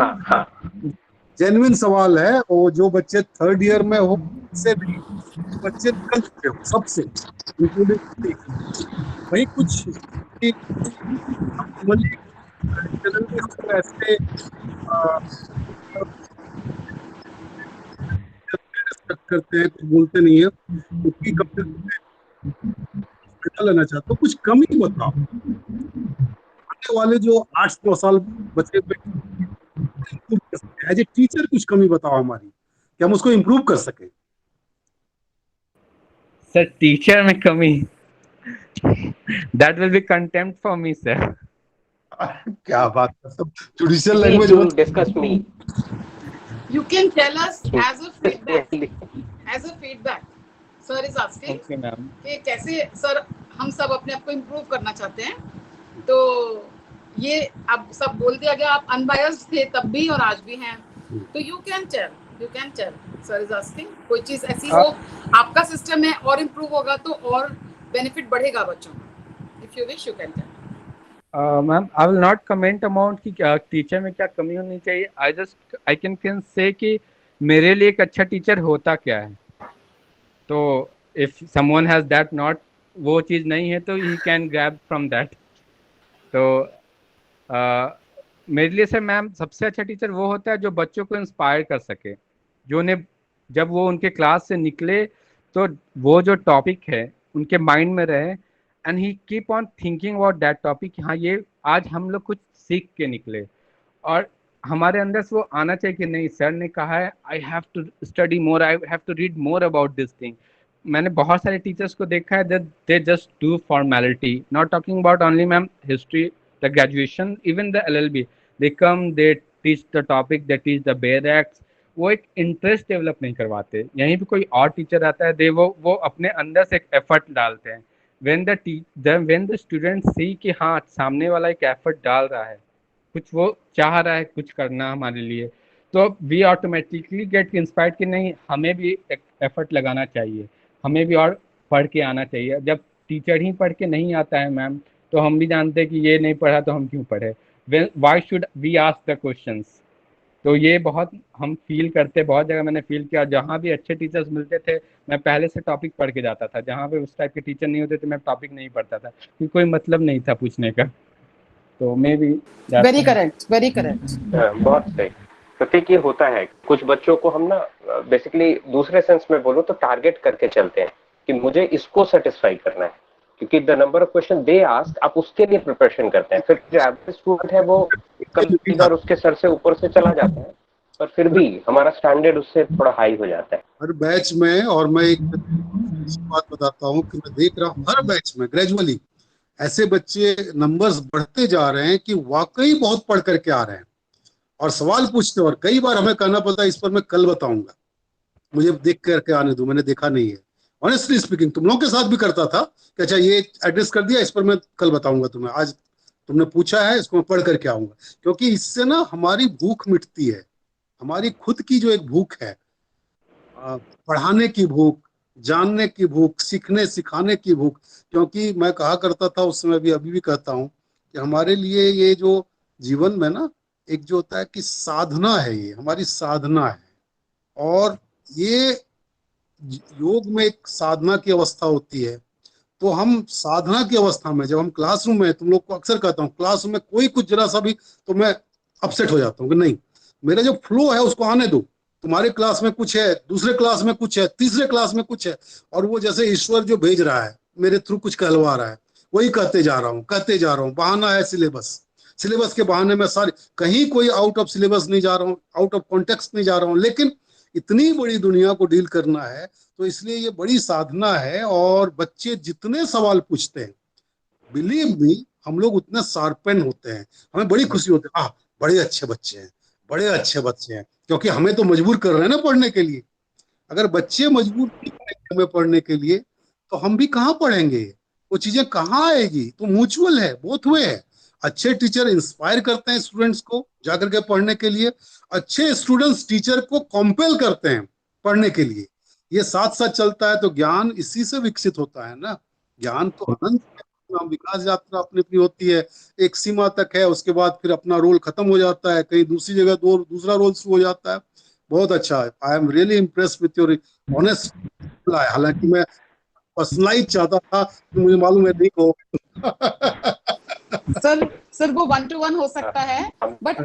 जेन्युइन सवाल है, वो जो बच्चे थर्ड ईयर में हो से भी बच्चे निकल चुके हो सबसे, इंक्लूडिंग वही कुछ ऐसे करते हैं तो बोलते नहीं है, क्योंकि कब तक लेना चाहते हो, कुछ कमी बताओ। आने वाले जो 8-9 साल बचे एज ए टीचर कुछ कमी बताओ हमारी, कि हम उसको इम्प्रूव कर सके। सर टीचर में कमी, that will be contempt for me sir. क्या बात है, सब judicial language discuss me. You can tell us as a feedback. Sir is asking कि कैसे सर हम सब अपने आप को इम्प्रूव करना चाहते हैं। तो ये अब सब बोल दिया गया, आप अनबायस्ड थे तब भी और आज भी हैं। तो you can tell. Sir is asking कोई चीज ऐसी हो आपका सिस्टम है और इम्प्रूव होगा तो और बेनिफिट बढ़ेगा बच्चों को। If you wish you can tell. Ma'am I will not comment amount कि टीचर में क्या कमी होनी चाहिए। आई कैन से कि मेरे लिए एक अच्छा टीचर होता क्या है। तो if someone has that not, वो चीज़ नहीं है तो he can grab from that. तो मेरे लिए सर मैम सबसे अच्छा टीचर वो होता है जो बच्चों को इंस्पायर कर सके, जो उन्हें जब वो उनके क्लास से निकले तो वो जो टॉपिक है उनके माइंड में रहे and he keep on thinking about that topic. हाँ, ये आज हम लोग कुछ सीख के निकले और हमारे अंदर से वो आना चाहिए कि नहीं, सर ने कहा है I have to study more, I have to read more about this thing. मैंने बहुत सारे टीचर्स को देखा है that they just do formality, not talking about only ma'am history, the graduation, even the LLB, they come, they teach the topic, they teach the bare acts, वो एक interest develop नहीं करवाते। यहीं पे कोई और टीचर आता है, दे वो अपने अंदर से एक एफर्ट डालते हैं। when the students see कि हाँ सामने वाला एक एफर्ट डाल रहा है, कुछ वो चाह रहा है कुछ करना हमारे लिए, तो वी ऑटोमेटिकली गेट इंस्पायर्ड कि नहीं हमें भी एक एफर्ट लगाना चाहिए, हमें भी और पढ़ के आना चाहिए। जब टीचर ही पढ़ के नहीं आता है मैम, तो हम भी जानते हैं कि ये नहीं पढ़ा तो हम क्यों पढ़े, why should we ask the questions. तो ये बहुत हम फील करते, बहुत जगह मैंने फील किया, जहाँ भी अच्छे टीचर्स मिलते थे मैं पहले से टॉपिक पढ़ के जाता था, जहाँ पे उस टाइप के टीचर नहीं होते थे मैं टॉपिक नहीं पढ़ता था क्योंकि कोई मतलब नहीं था पूछने का। तो may be very correct, very correct, बहुत सही। प्रतीक, ये होता है कुछ बच्चों को हम ना बेसिकली दूसरे सेंस में बोलो तो टारगेट करके चलते हैं कि मुझे इसको सेटिस्फाई करना है, क्योंकि the number of question they ask, आप उसके लिए प्रिपरेशन करते हैं। फिर जो एवरेज स्टूडेंट है वो कभी बार उसके सर से ऊपर से चला जाता है, पर फिर भी हमारा स्टैंडर्ड उससे थोड़ा हाई हो जाता है हर बैच में। और मैं एक बात बताता हूँ कि मैं देख रहा हूँ हर बैच में ग्रेजुअली ऐसे बच्चे नंबर्स बढ़ते जा रहे हैं कि वाकई बहुत पढ़ करके आ रहे हैं और सवाल पूछते हैं, और कई बार हमें कहना पड़ता है इस पर मैं कल बताऊंगा, मुझे देख करके आने दो, मैंने देखा नहीं है। ऑनेस्टली स्पीकिंग तुम लोगों के साथ भी करता था कि अच्छा ये एड्रेस कर दिया, इस पर मैं कल बताऊंगा तुम्हें, आज तुमने पूछा है इसको मैं पढ़ करके आऊंगा, क्योंकि इससे ना हमारी भूख मिटती है, हमारी खुद की जो एक भूख है, पढ़ाने की भूख, जानने की भूख, सीखने सिखाने की भूख। क्योंकि मैं कहा करता था उस समय भी, अभी भी कहता हूँ कि हमारे लिए ये जो जीवन में ना एक जो होता है कि साधना है, ये हमारी साधना है, और ये योग में एक साधना की अवस्था होती है। तो हम साधना की अवस्था में जब हम क्लासरूम में, तुम लोग को अक्सर कहता हूँ क्लासरूम में कोई कुछ जरा सा भी तो मैं अपसेट हो जाता हूँ कि नहीं, मेरा जो फ्लो है उसको आने दो, तुम्हारे क्लास में कुछ है, दूसरे क्लास में कुछ है, तीसरे क्लास में कुछ है, और वो जैसे ईश्वर जो भेज रहा है मेरे थ्रू कुछ कहलवा रहा है, वही कहते जा रहा हूँ। बहाना है सिलेबस के बहाने में सारी, कहीं कोई आउट ऑफ सिलेबस नहीं जा रहा हूँ, आउट ऑफ कॉन्टेक्स्ट नहीं जा रहा हूँ, लेकिन इतनी बड़ी दुनिया को डील करना है तो इसलिए ये बड़ी साधना है। और बच्चे जितने सवाल पूछते हैं, बिलीव मी, हम लोग उतने शार्पन होते हैं, हमें बड़ी खुशी होती है, बड़े अच्छे बच्चे हैं, बड़े अच्छे बच्चे हैं, क्योंकि हमें तो मजबूर कर रहे हैं ना पढ़ने के लिए। अगर बच्चे मजबूर नहीं करेंगे हमें पढ़ने के लिए तो हम भी कहाँ पढ़ेंगे, वो चीजें कहाँ आएगी। तो म्यूचुअल है, बोथ वे है। अच्छे टीचर इंस्पायर करते हैं स्टूडेंट्स को जाकर के पढ़ने के लिए, अच्छे स्टूडेंट्स टीचर को कॉम्पेल करते हैं पढ़ने के लिए, ये साथ साथ चलता है। तो ज्ञान इसी से विकसित होता है ना, ज्ञान तो अनंत विकास यात्रा अपनी अपनी होती है, एक सीमा तक है, उसके बाद फिर अपना रोल खत्म हो जाता है, कहीं दूसरी जगह दूसरा रोल शुरू हो जाता है। बहुत अच्छा है, आई am really impressed with your honest reply. हालांकि मैं पर्सनलाइज चाहता था तो मुझे मालूम है नहीं हो सर वो 1-to-1 हो सकता है, बट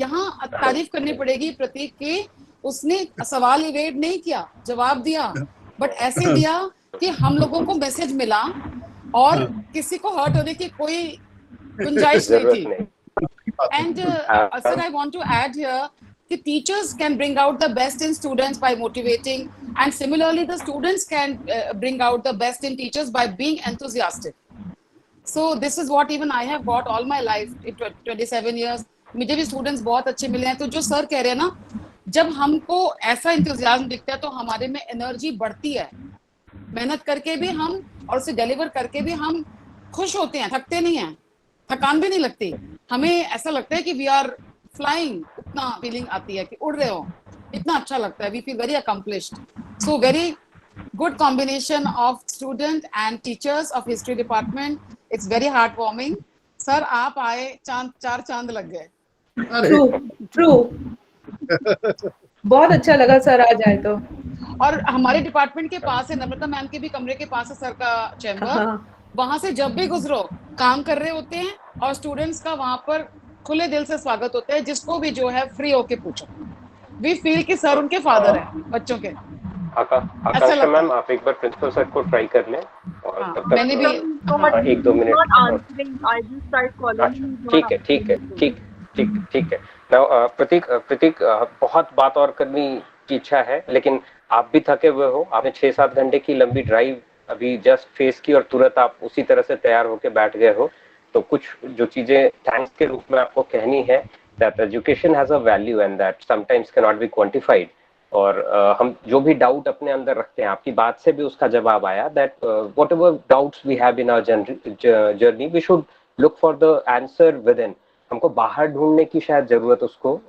यहाँ तारीफ करनी पड़ेगी प्रतीक की, उसने सवाल इवेड नहीं किया, जवाब दिया, बट ऐसे दिया कि हम लोगों को मैसेज मिला और किसी को हर्ट होने की कोई गुंजाइश नहीं थी। And sir I want to add here कि teachers can bring out the best in students by motivating, and similarly the students can bring out the best in teachers by being enthusiastic. So this is what even I have got all my life in 27 years. मुझे भी students बहुत अच्छे मिले हैं। तो जो sir कह रहे हैं ना, जब हमको ऐसा इंतजाम दिखता है तो हमारे में एनर्जी बढ़ती है, मेहनत करके भी हम और उसे डिलीवर करके भी हम खुश होते हैं, थकते नहीं हैं, थकान भी नहीं लगती, हमें ऐसा लगता है कि वी आर फ्लाइंग, उतना फीलिंग आती है कि उड़ रहे हो, इतना अच्छा लगता है, we feel very accomplished. So very good combination of student and teachers of history department. It's very heartwarming. Sir, आप आए, चार चांद लग गए। True. बहुत अच्छा लगा सर आज आए तो। और हमारे डिपार्टमेंट के पास है, नम्रता मैम के भी कमरे के पास है सर का चैम्बर। हाँ। वहां से जब भी गुजरो काम कर रहे होते हैं और स्टूडेंट्स का वहां पर खुले दिल से स्वागत होता है, जिसको भी जो है फ्री होके पूछो। वी फील कि सर उनके फादर हैं बच्चों के। आकांक्षा मैम, आप एक बार प्रिंसिपल सर को ट्राई कर लें और हाँ, तब मैंने भी एक दो मिनट। ठीक है। प्रतीक, बहुत बात और करने की इच्छा है, लेकिन आप भी थके हुए हो। आपने 6-7 घंटे की लंबी ड्राइव अभी जस्ट फेस की और तुरंत आप उसी तरह से तैयार होके बैठ गए हो। तो कुछ जो चीजें थैंक्स के रूप में आपको कहनी है, that education has a value and that sometimes cannot be quantified। और हम जो भी डाउट अपने अंदर रखते हैं, आपकी बात से भी उसका जवाब आया that whatever doubts we have in our journey we should look for the answer within। हमको बाहर ढूंढने की शायद जरूरत उसको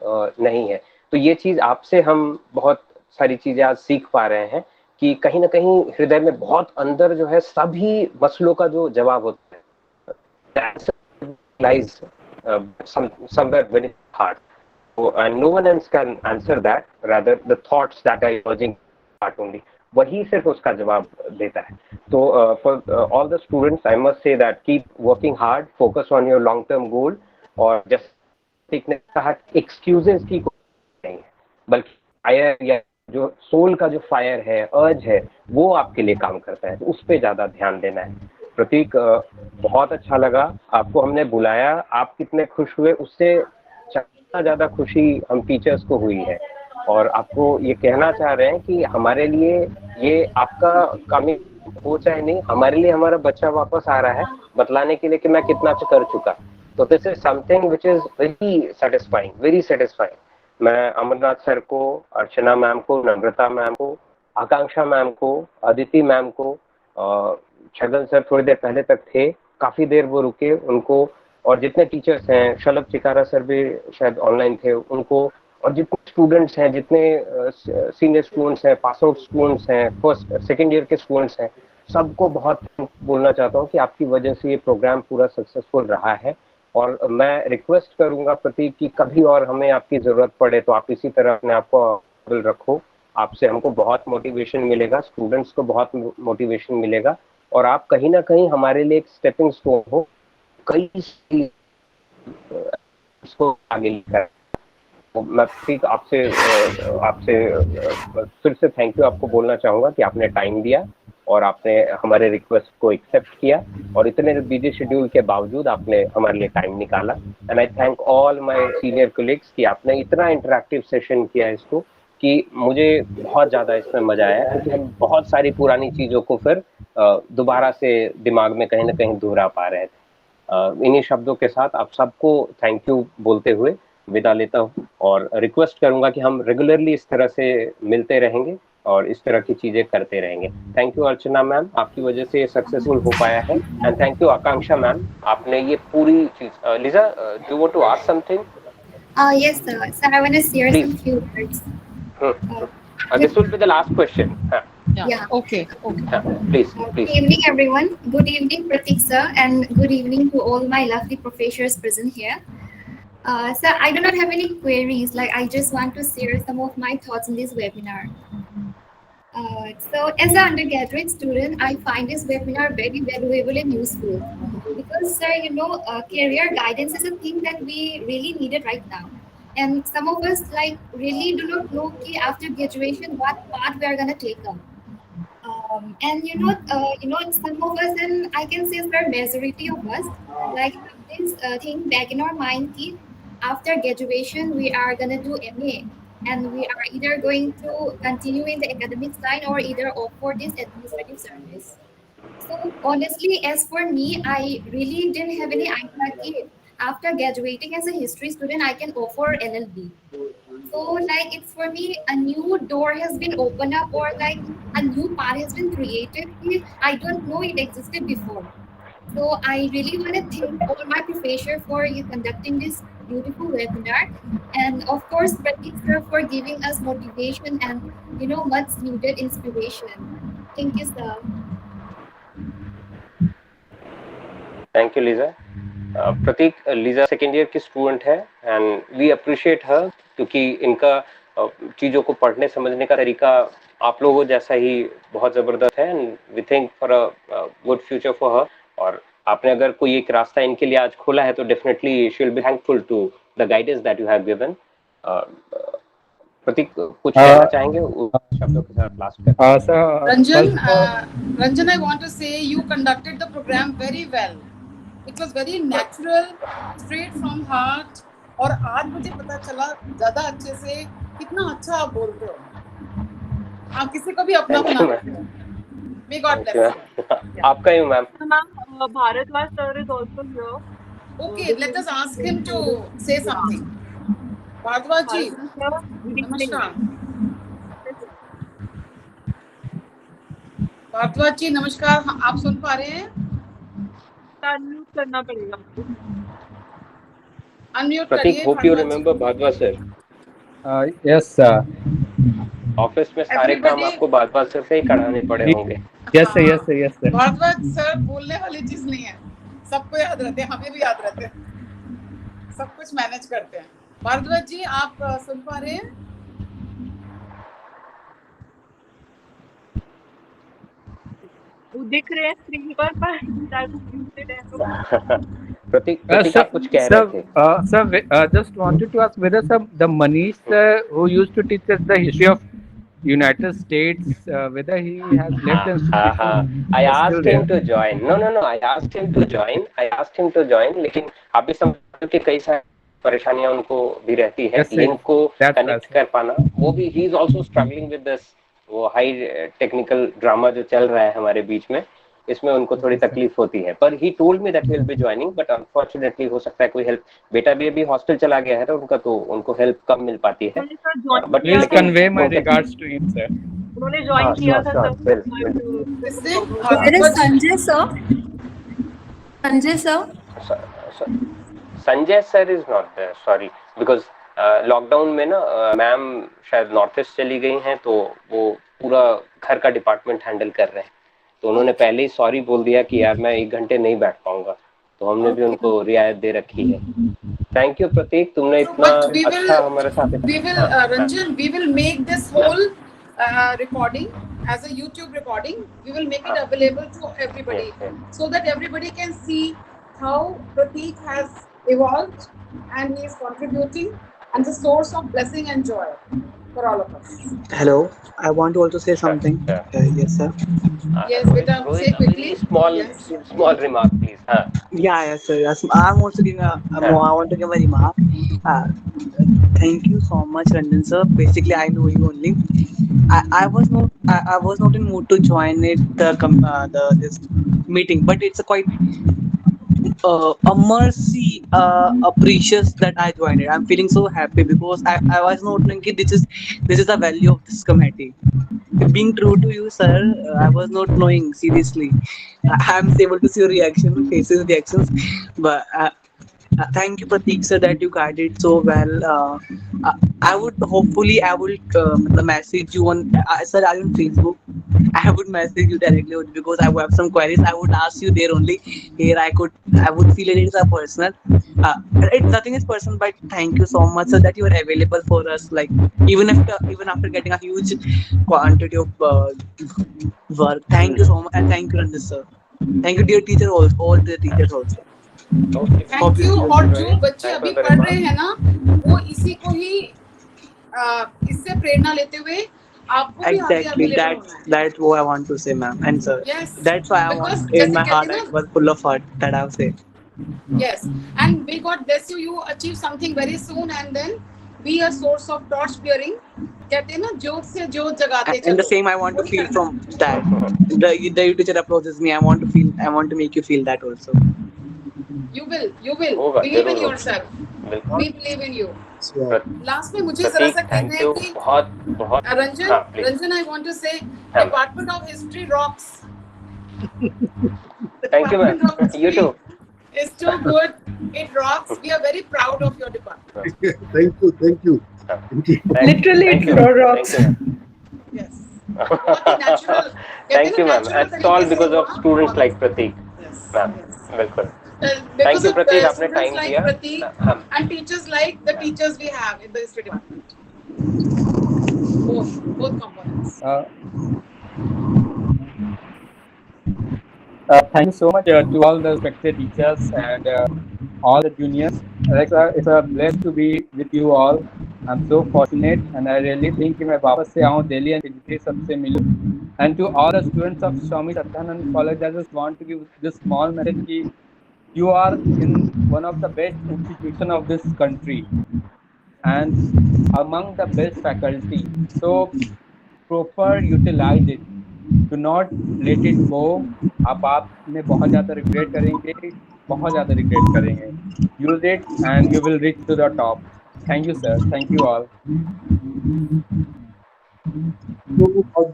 नहीं है। तो ये चीज आपसे हम बहुत सारी चीजें आज सीख पा रहे हैं कि कहीं ना कहीं हृदय में बहुत अंदर जो है सभी मसलों का जो जवाब होता है lies somewhere within the heart, and no one else can answer that, rather the thoughts that are emerging heart only, वही सिर्फ उसका जवाब देता है। तो for all the students I must say that keep working hard, focus on your long term goal। और जैसे ने कहा एक्सक्यूजेस की कोई नहीं है, बल्कि फायर या जो सोल का जो फायर है, अर्ज है, वो आपके लिए काम करता है। तो उस पर ज्यादा ध्यान देना है। प्रतीक, बहुत अच्छा लगा आपको हमने बुलाया। आप कितने खुश हुए, उससे ज्यादा खुशी हम टीचर्स को हुई है। और आपको ये कहना चाह रहे हैं कि हमारे लिए ये आपका कामी हो चाहे नहीं, हमारे लिए हमारा बच्चा वापस आ रहा है बतलाने के लिए कि मैं कितना कर चुका। तो this is something which is very satisfying. मैं अमरनाथ सर को, अर्चना मैम को, नम्रता मैम को, आकांक्षा मैम को, अदिति मैम को, छगन सर थोड़ी देर पहले तक थे, काफी देर वो रुके, उनको, और जितने टीचर्स हैं, शलभ चिकारा सर भी शायद ऑनलाइन थे, उनको, और जितने स्टूडेंट्स हैं, जितने सीनियर स्टूडेंट्स हैं, पास आउट स्टूडेंट्स हैं, फर्स्ट सेकेंड ईयर के स्टूडेंट्स हैं, सबको बहुत बोलना चाहता हूँ कि आपकी वजह से ये प्रोग्राम पूरा सक्सेसफुल रहा है। और मैं रिक्वेस्ट करूंगा प्रतीक कि कभी और हमें आपकी जरूरत पड़े तो आप इसी तरह अपने आप को अवेलेबल रखो। आपसे हमको बहुत मोटिवेशन मिलेगा, स्टूडेंट्स को बहुत मोटिवेशन मिलेगा, और आप कहीं ना कहीं हमारे लिए एक स्टेपिंग स्टोन हो कई इसको आगे लेकर। मैं ठीक आपसे फिर से थैंक यू आपको बोलना चाहूंगा कि आपने टाइम दिया और आपने हमारे रिक्वेस्ट को एक्सेप्ट किया, और इतने बिजी शेड्यूल के बावजूद आपने हमारे लिए टाइम निकाला। And I thank all my senior colleagues कि आपने इतना इंटरेक्टिव सेशन किया इसको, कि मुझे बहुत ज़्यादा इसमें मजा आया, क्योंकि हम बहुत सारी पुरानी चीज़ों को फिर दोबारा से दिमाग में कहीं ना कहीं दोहरा पा रहे थे। इन्हीं शब्दों के साथ आप सबको थैंक यू बोलते हुए विदा लेता हूँ, और रिक्वेस्ट करूंगा कि हम रेगुलरली इस तरह से मिलते रहेंगे और इस तरह की चीजें करते रहेंगे। थैंक यू अर्चना मैम, आपकी वजह से ये सक्सेसफुल हो पाया है। And thank you Akanksha ma'am, आपने ये पूरी चीज। Liza, do you want to ask something? Yes, sir. So I want to share some few words. This will be the last question. Yeah. Okay. Please. Good evening, everyone. Good evening, Pratik sir, and good evening to all my lovely professors present here. Sir, I do not have any queries. Like, I just want to share some of my thoughts in this webinar. So, as an undergraduate student, I find this webinar very valuable and useful because, sir, career guidance is a thing that we really needed right now. And some of us really do not know after graduation what path we are gonna take up. And some of us, and I can say sir, majority of us have this thing back in our mind ki after graduation we are gonna do MA, and we are either going to continue in the academic side or either opt for this administrative service. So honestly, as for me, I really didn't have any idea that after graduating as a history student, I can offer LLB. So it's for me, a new door has been opened up, or a new path has been created. I don't know it existed before. So I really want to thank all my professors for conducting this beautiful webinar, and of course Pratik sir for giving us motivation and much needed inspiration. Thank you, sir. Thank you, Lisa. Prateek, Lisa second year की student है and we appreciate her, क्योंकि इनका चीजों को पढ़ने समझने का तरीका आप लोगों जैसा ही बहुत जबरदस्त है, and we think for a good future for her. और आपने अगर कोई एक रास्ता इनके लिए आज खोला है तो definitely she will be thankful to the guidance that you have given. Pratik कुछ कहना चाहेंगे शब्दों के साथ लास्ट कर? Ranjan, I want to say you conducted the program very well. It was very natural, straight from heart. और आज मुझे पता चला ज्यादा अच्छे से कितना अच्छा आप बोलते हो। आप किसी को भी अपना बना देते हो। May God bless you. आपका ही ma'am. Ma'am, Bharadwaj sir is also here. Okay, let us ask him to say something. Bharadwaj ji, नमस्कार। भारद्वाज जी नमस्कार, आप सुन पा रहे हैं? अनम्यूट करना पड़ेगा। अनम्यूट प्रतीक, करिए। Hope you remember Bhardwaj sir. Yes sir. Office में सारे काम आपको भारद्वाज सर से ही कराने पड़े होंगे। Yes sir, yes sir, yes sir. Bhardwaj sir बोलने वाली चीज नहीं है, सबको याद रहते हैं, हमें भी याद रहते हैं, सब कुछ मैनेज करते हैं। भारद्वाज जी आप सुन पा रहे हैं? वो दिख रहे हैं स्क्रीन पर प्रतीक आप कुछ कह रहे थे? Sir, just wanted to ask whether the Manish who used to teach us the history of United States, whether he has left the institution. I asked him to join. No. I asked him to join. लेकिन आप भी समझो कि कई सारी परेशानियां उनको भी रहती है, लिंक को कनेक्ट कर पाना, वो भी he is also struggling with this, वो हाई टेक्निकल ड्रामा जो चल रहा है हमारे बीच में, इसमें उनको थोड़ी तकलीफ होती है। पर he told me that he will be joining, but unfortunately हो सकता है कोई हेल्प, बेटा भी अभी हॉस्टल चला गया है ना उनका, तो उनको हेल्प कम मिल पाती है। But please convey my regards to him, sir. उन्होंने ज्वाइन किया था sir. Sanjay sir is not there, sorry, because lockdown में ना मैम शायद नॉर्थ ईस्ट चली गई हैं, तो वो पूरा घर का डिपार्टमेंट हैंडल कर रहे हैं, तो उन्होंने पहले ही सॉरी बोल दिया कि यार मैं 1 घंटे नहीं बैठ पाऊंगा, तो हमने भी उनको रियायत दे रखी है। थैंक यू प्रतीक, तुमने इतना अच्छा हमारे साथ। Ranjan, we will make this whole recording as a YouTube recording. We will make it available to everybody, so that everybody can see how Prateek has evolved and he is contributing and the source of blessing and joy for all of us. Hello, I want to also say something. Yes, sir. Yes, beta, say quickly. Small remark, please. Yes, sir. Yes, I'm also giving I want to give a remark. Thank you so much, Ranjan sir. Basically, I know you only. I was not in mood to join this meeting, but it's a quite a mercy, a precious that I joined it. I'm feeling so happy because I was not thinking this is the value of this committee. Being true to you, sir, I was not knowing, seriously. I'm able to see your reactions, but thank you, Prateek sir, that you guided so well. I would message you on, sir, are you on Facebook? I would message you directly because I have some queries. I would ask you there only. Here I would feel it is a personal. Nothing is personal, but thank you so much, sir, that you are available for us. Like even after getting a huge quantity of work. Thank you so much, and thank you, Ranjan sir. Thank you, dear teacher, all the teachers also. Thank you। और जो बच्चे अभी पढ़ रहे हैं ना, वो इसी को ही इससे प्रेरणा लेते हुए आपको भी exactly that's what I want to say, ma'am and sir. Yes, that's why I want in my heart I was full of heart that I would say. Yes, and may God bless you. You achieve something very soon, and then be a source of torch bearing. कहते हैं ना, जोत से जोत जगाते चलो. And the same I want to feel from that. The teacher approaches me. I want to make you feel that also. You will believe in yourself. We believe in you. Last में मुझे जरा सा कहना है कि Ranjan, I want to say Department of History rocks. Thank you, ma'am. You too. It's too good. It rocks. We are very proud of your department. Thank you. Literally, it rocks. Yes. Natural. Thank you, ma'am. It's all because of students like Prateek. Yes. Ma'am, welcome. Thank you, Prateek. आपने time दिया. And teachers like the teachers we have in the history department. both components. Thank you so much to all the respected teachers and all the juniors. It's a blessed to be with you all. I'm so fortunate, and I really think कि मैं वापस से आऊँ Delhi and फिर सबसे मिलूँ. And to all the students of Swami Shraddhanand College, I just want to give this small message कि you are in one of the best institutions of this country and among the best faculty. So proper utilize it. Do not let it go. आप में बहुत ज़्यादा regret करेंगे, बहुत ज़्यादा regret करेंगे. Use it and you will reach to the top. Thank you, sir. Thank you all.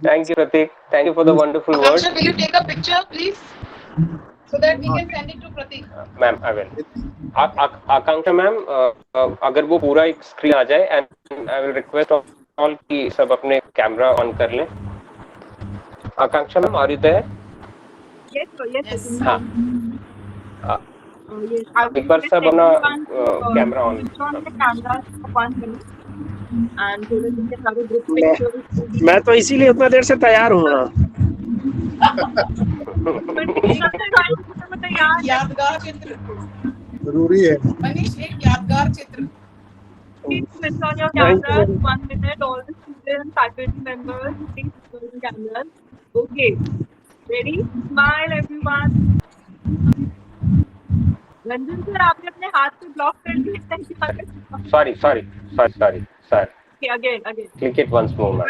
Thank you, Pratik. Thank you for the wonderful words. Akansha, will you take a picture, please, so that we can send it to Pratik? Ma'am, I will. Akanksha ma'am, अगर वो पूरा एक screen आ जाए, and I will request all कि सब अपने camera on कर लें. आकांक्षा ma'am, are you there? Yes, sir. Yes. हाँ. एक बार सब अपना कैमरा ऑन. मैं तो इसीलिए उतना देर से तैयार हूँ ना. यादगार चित्र जरूरी है. मनीष, एक यादगार चित्र. Please on your cameras. 1 minute. All the students, faculty members, please on your cameras. Okay. Ready? Smile, everyone. Ranjan sir, आपने अपने हाथ पे ब्लॉक कर दिया. Sorry. Okay, again. Click it once more, ma'am.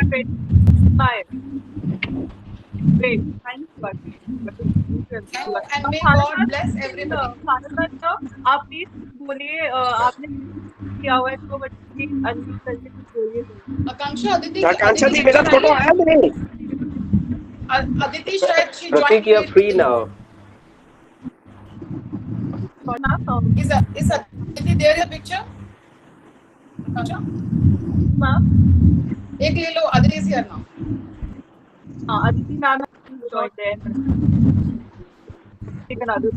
Smile. Great. Thank you. And may God bless everybody. आप please बोलिए, आपने किया हुआ है तो बच्चे अनम्यूट करके बोलिए. आकांक्षा जी, मेरा फोटो आया नहीं. Aditi said she Pratik, you are free now. Is Aditi there your picture? एक ले लो. Aditi is here now. Aditi ma'am joined there. Take another.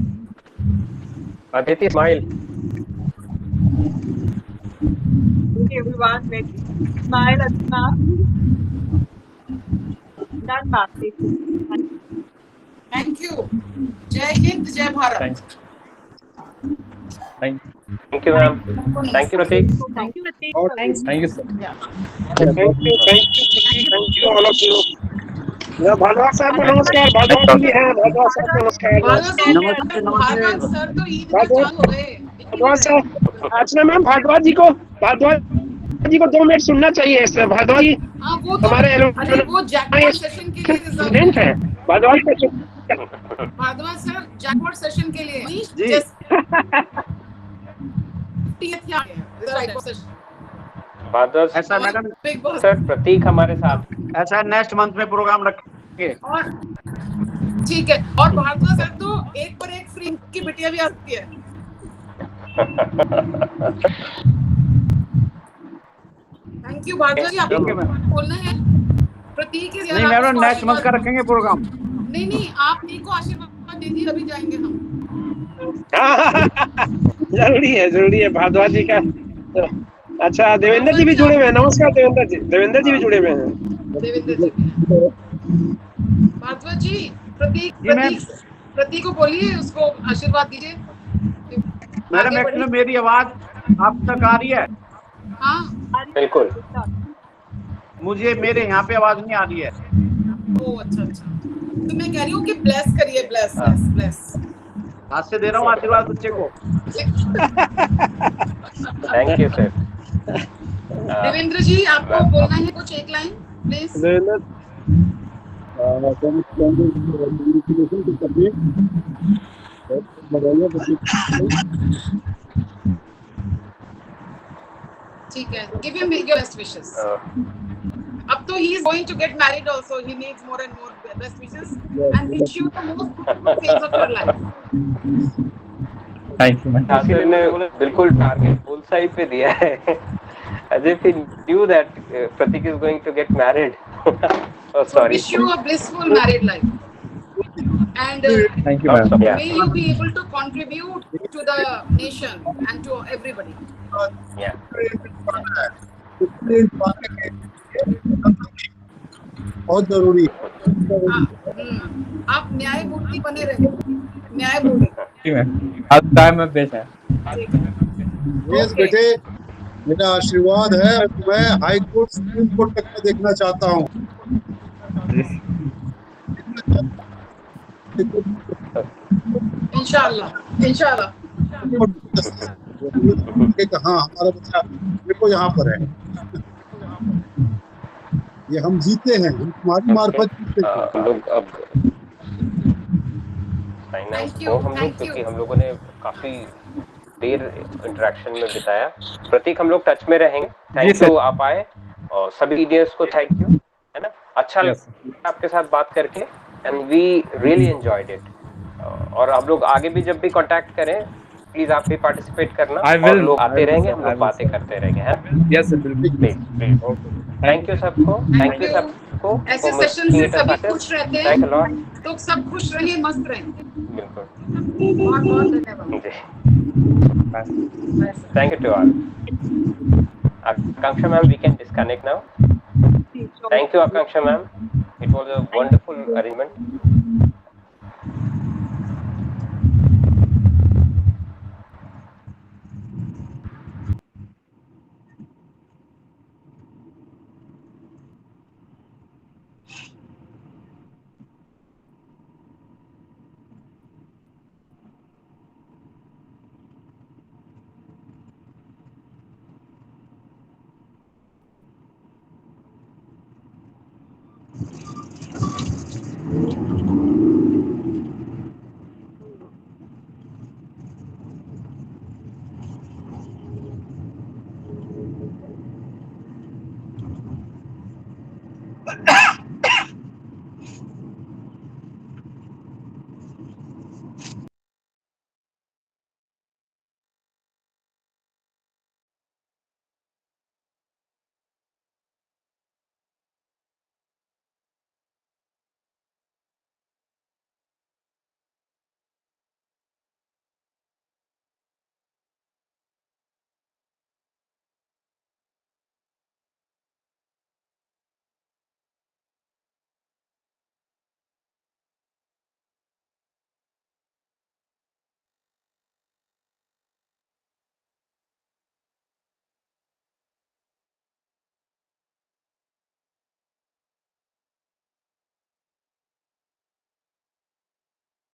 Aditi, smile. Okay, everyone, ready? Smile, Aditi ma'am. Done, ma'am. Thank you. Jai Hind, Jai Bharat. Thank you, ma'am. Thank you, Pratik. Thank you, Pratik. Thank you, sir. Thank you all of you. Bhagavat साहब को नमस्कार. भागवत जी हैं. भागवत साहब को नमस्कार. Bhagavat sir तो ईद में चालू हो गए. भागवत साहब, अर्चना मैम, भागवत जी को 2 मिनट सुनना चाहिए. इसमें भागवत जी हमारे वो जैकपॉट सेशन के लिए स्टूडेंट हैं. भागवत सर जैकपॉट सेशन के लिए जी. ऐसा मैडम सर, प्रतीक हमारे साथ. ऐसा नेक्स्ट मंथ में प्रोग्राम रखेंगे. और ठीक है. और भारद्वाज सर तो एक पर एक फ्री की बिटिया भी आती है. थैंक यू भारद्वाज जी. आपको बोलना है प्रतीक. नहीं मैडम, नेक्स्ट मंथ का रखेंगे प्रोग्राम. नहीं, आप एक को आशीर्वाद दे दीजिए. अभी जाएंगे हम. जरूरी है भारद्वाज जी का. अच्छा, देवेंद्र जी भी जुड़े हुए हैं. नमस्कार देवेंद्र जी भी जुड़े हुए हैं. भारद्वाज जी, प्रतीक को बोलिए, उसको आशीर्वाद दीजिए. मैडम एक्चुअली मेरी आवाज आप तक आ रही है? हाँ बिल्कुल. मुझे मेरे यहाँ पे आवाज नहीं आ रही है. ओह अच्छा. तो मैं कह रही हूँ कि ब्लेस करिए. ब्लेस हाथ से दे रहा हूँ आशीर्वाद बच्चे को. Thank you sir. Devendra ji, आपको बोलना है कुछ, एक लाइन प्लीज. ठीक है. Give him your best wishes. अब तो he is going to get married also. He needs more and more best wishes and wish you the most beautiful things of your life. Thank you, man. Sir ने बिल्कुल target bull side पे दिया है. As if he knew that Pratik is going to get married. Oh, sorry. Wish you a blissful married life. And thank you, ma'am. May you be able to contribute to the nation and to everybody. Yeah. इसलिए इन बातें बहुत जरूरी है। आप न्यायमूर्ति बने रहे, न्यायमूर्ति। जी मैम, अब टाइम में पेश है। यस बेटे, मेरा आशीर्वाद है और मैं हाई कोर्ट सुप्रीम कोर्ट तक में देखना चाहता हूँ। इंशाल्लाह इंशाल्लाह। कि हाँ हमारा बच्चा देखो यहाँ पर है, ये हम जीते हैं, हम तुम्हारी मार्फत जीते हैं। हम लोग अब साइन आउट हो हम लोग, क्योंकि हम लोगों ने काफी देर इंटरेक्शन में बिताया। प्रतीक, हम लोग टच में रहेंगे। थैंक यू आप आए, और सभी सीनियर्स को थैंक यू, है ना। अच्छा लगा आपके साथ बात करके, and we really enjoyed it. और हम लोग आगे भी जब भी कांटेक्ट करें, प्लीज आप भी पार्टिसिपेट करना, और लोग आते रहेंगे, हम लोग बातें करते रहेंगे, है। यस सर, बिल्कुल। थैंक यू सबको, थैंक यू सबको। ऐसे सेशन से सभी खुश रहते थैंक यू लॉट। हैं, तो सब खुश रहिए, मस्त रहें। बिल्कुल, बहुत बहुत धन्यवाद। Thank you to all. Akanksha ma'am, we can disconnect now. Thank you, Akanksha ma'am. It was a wonderful arrangement.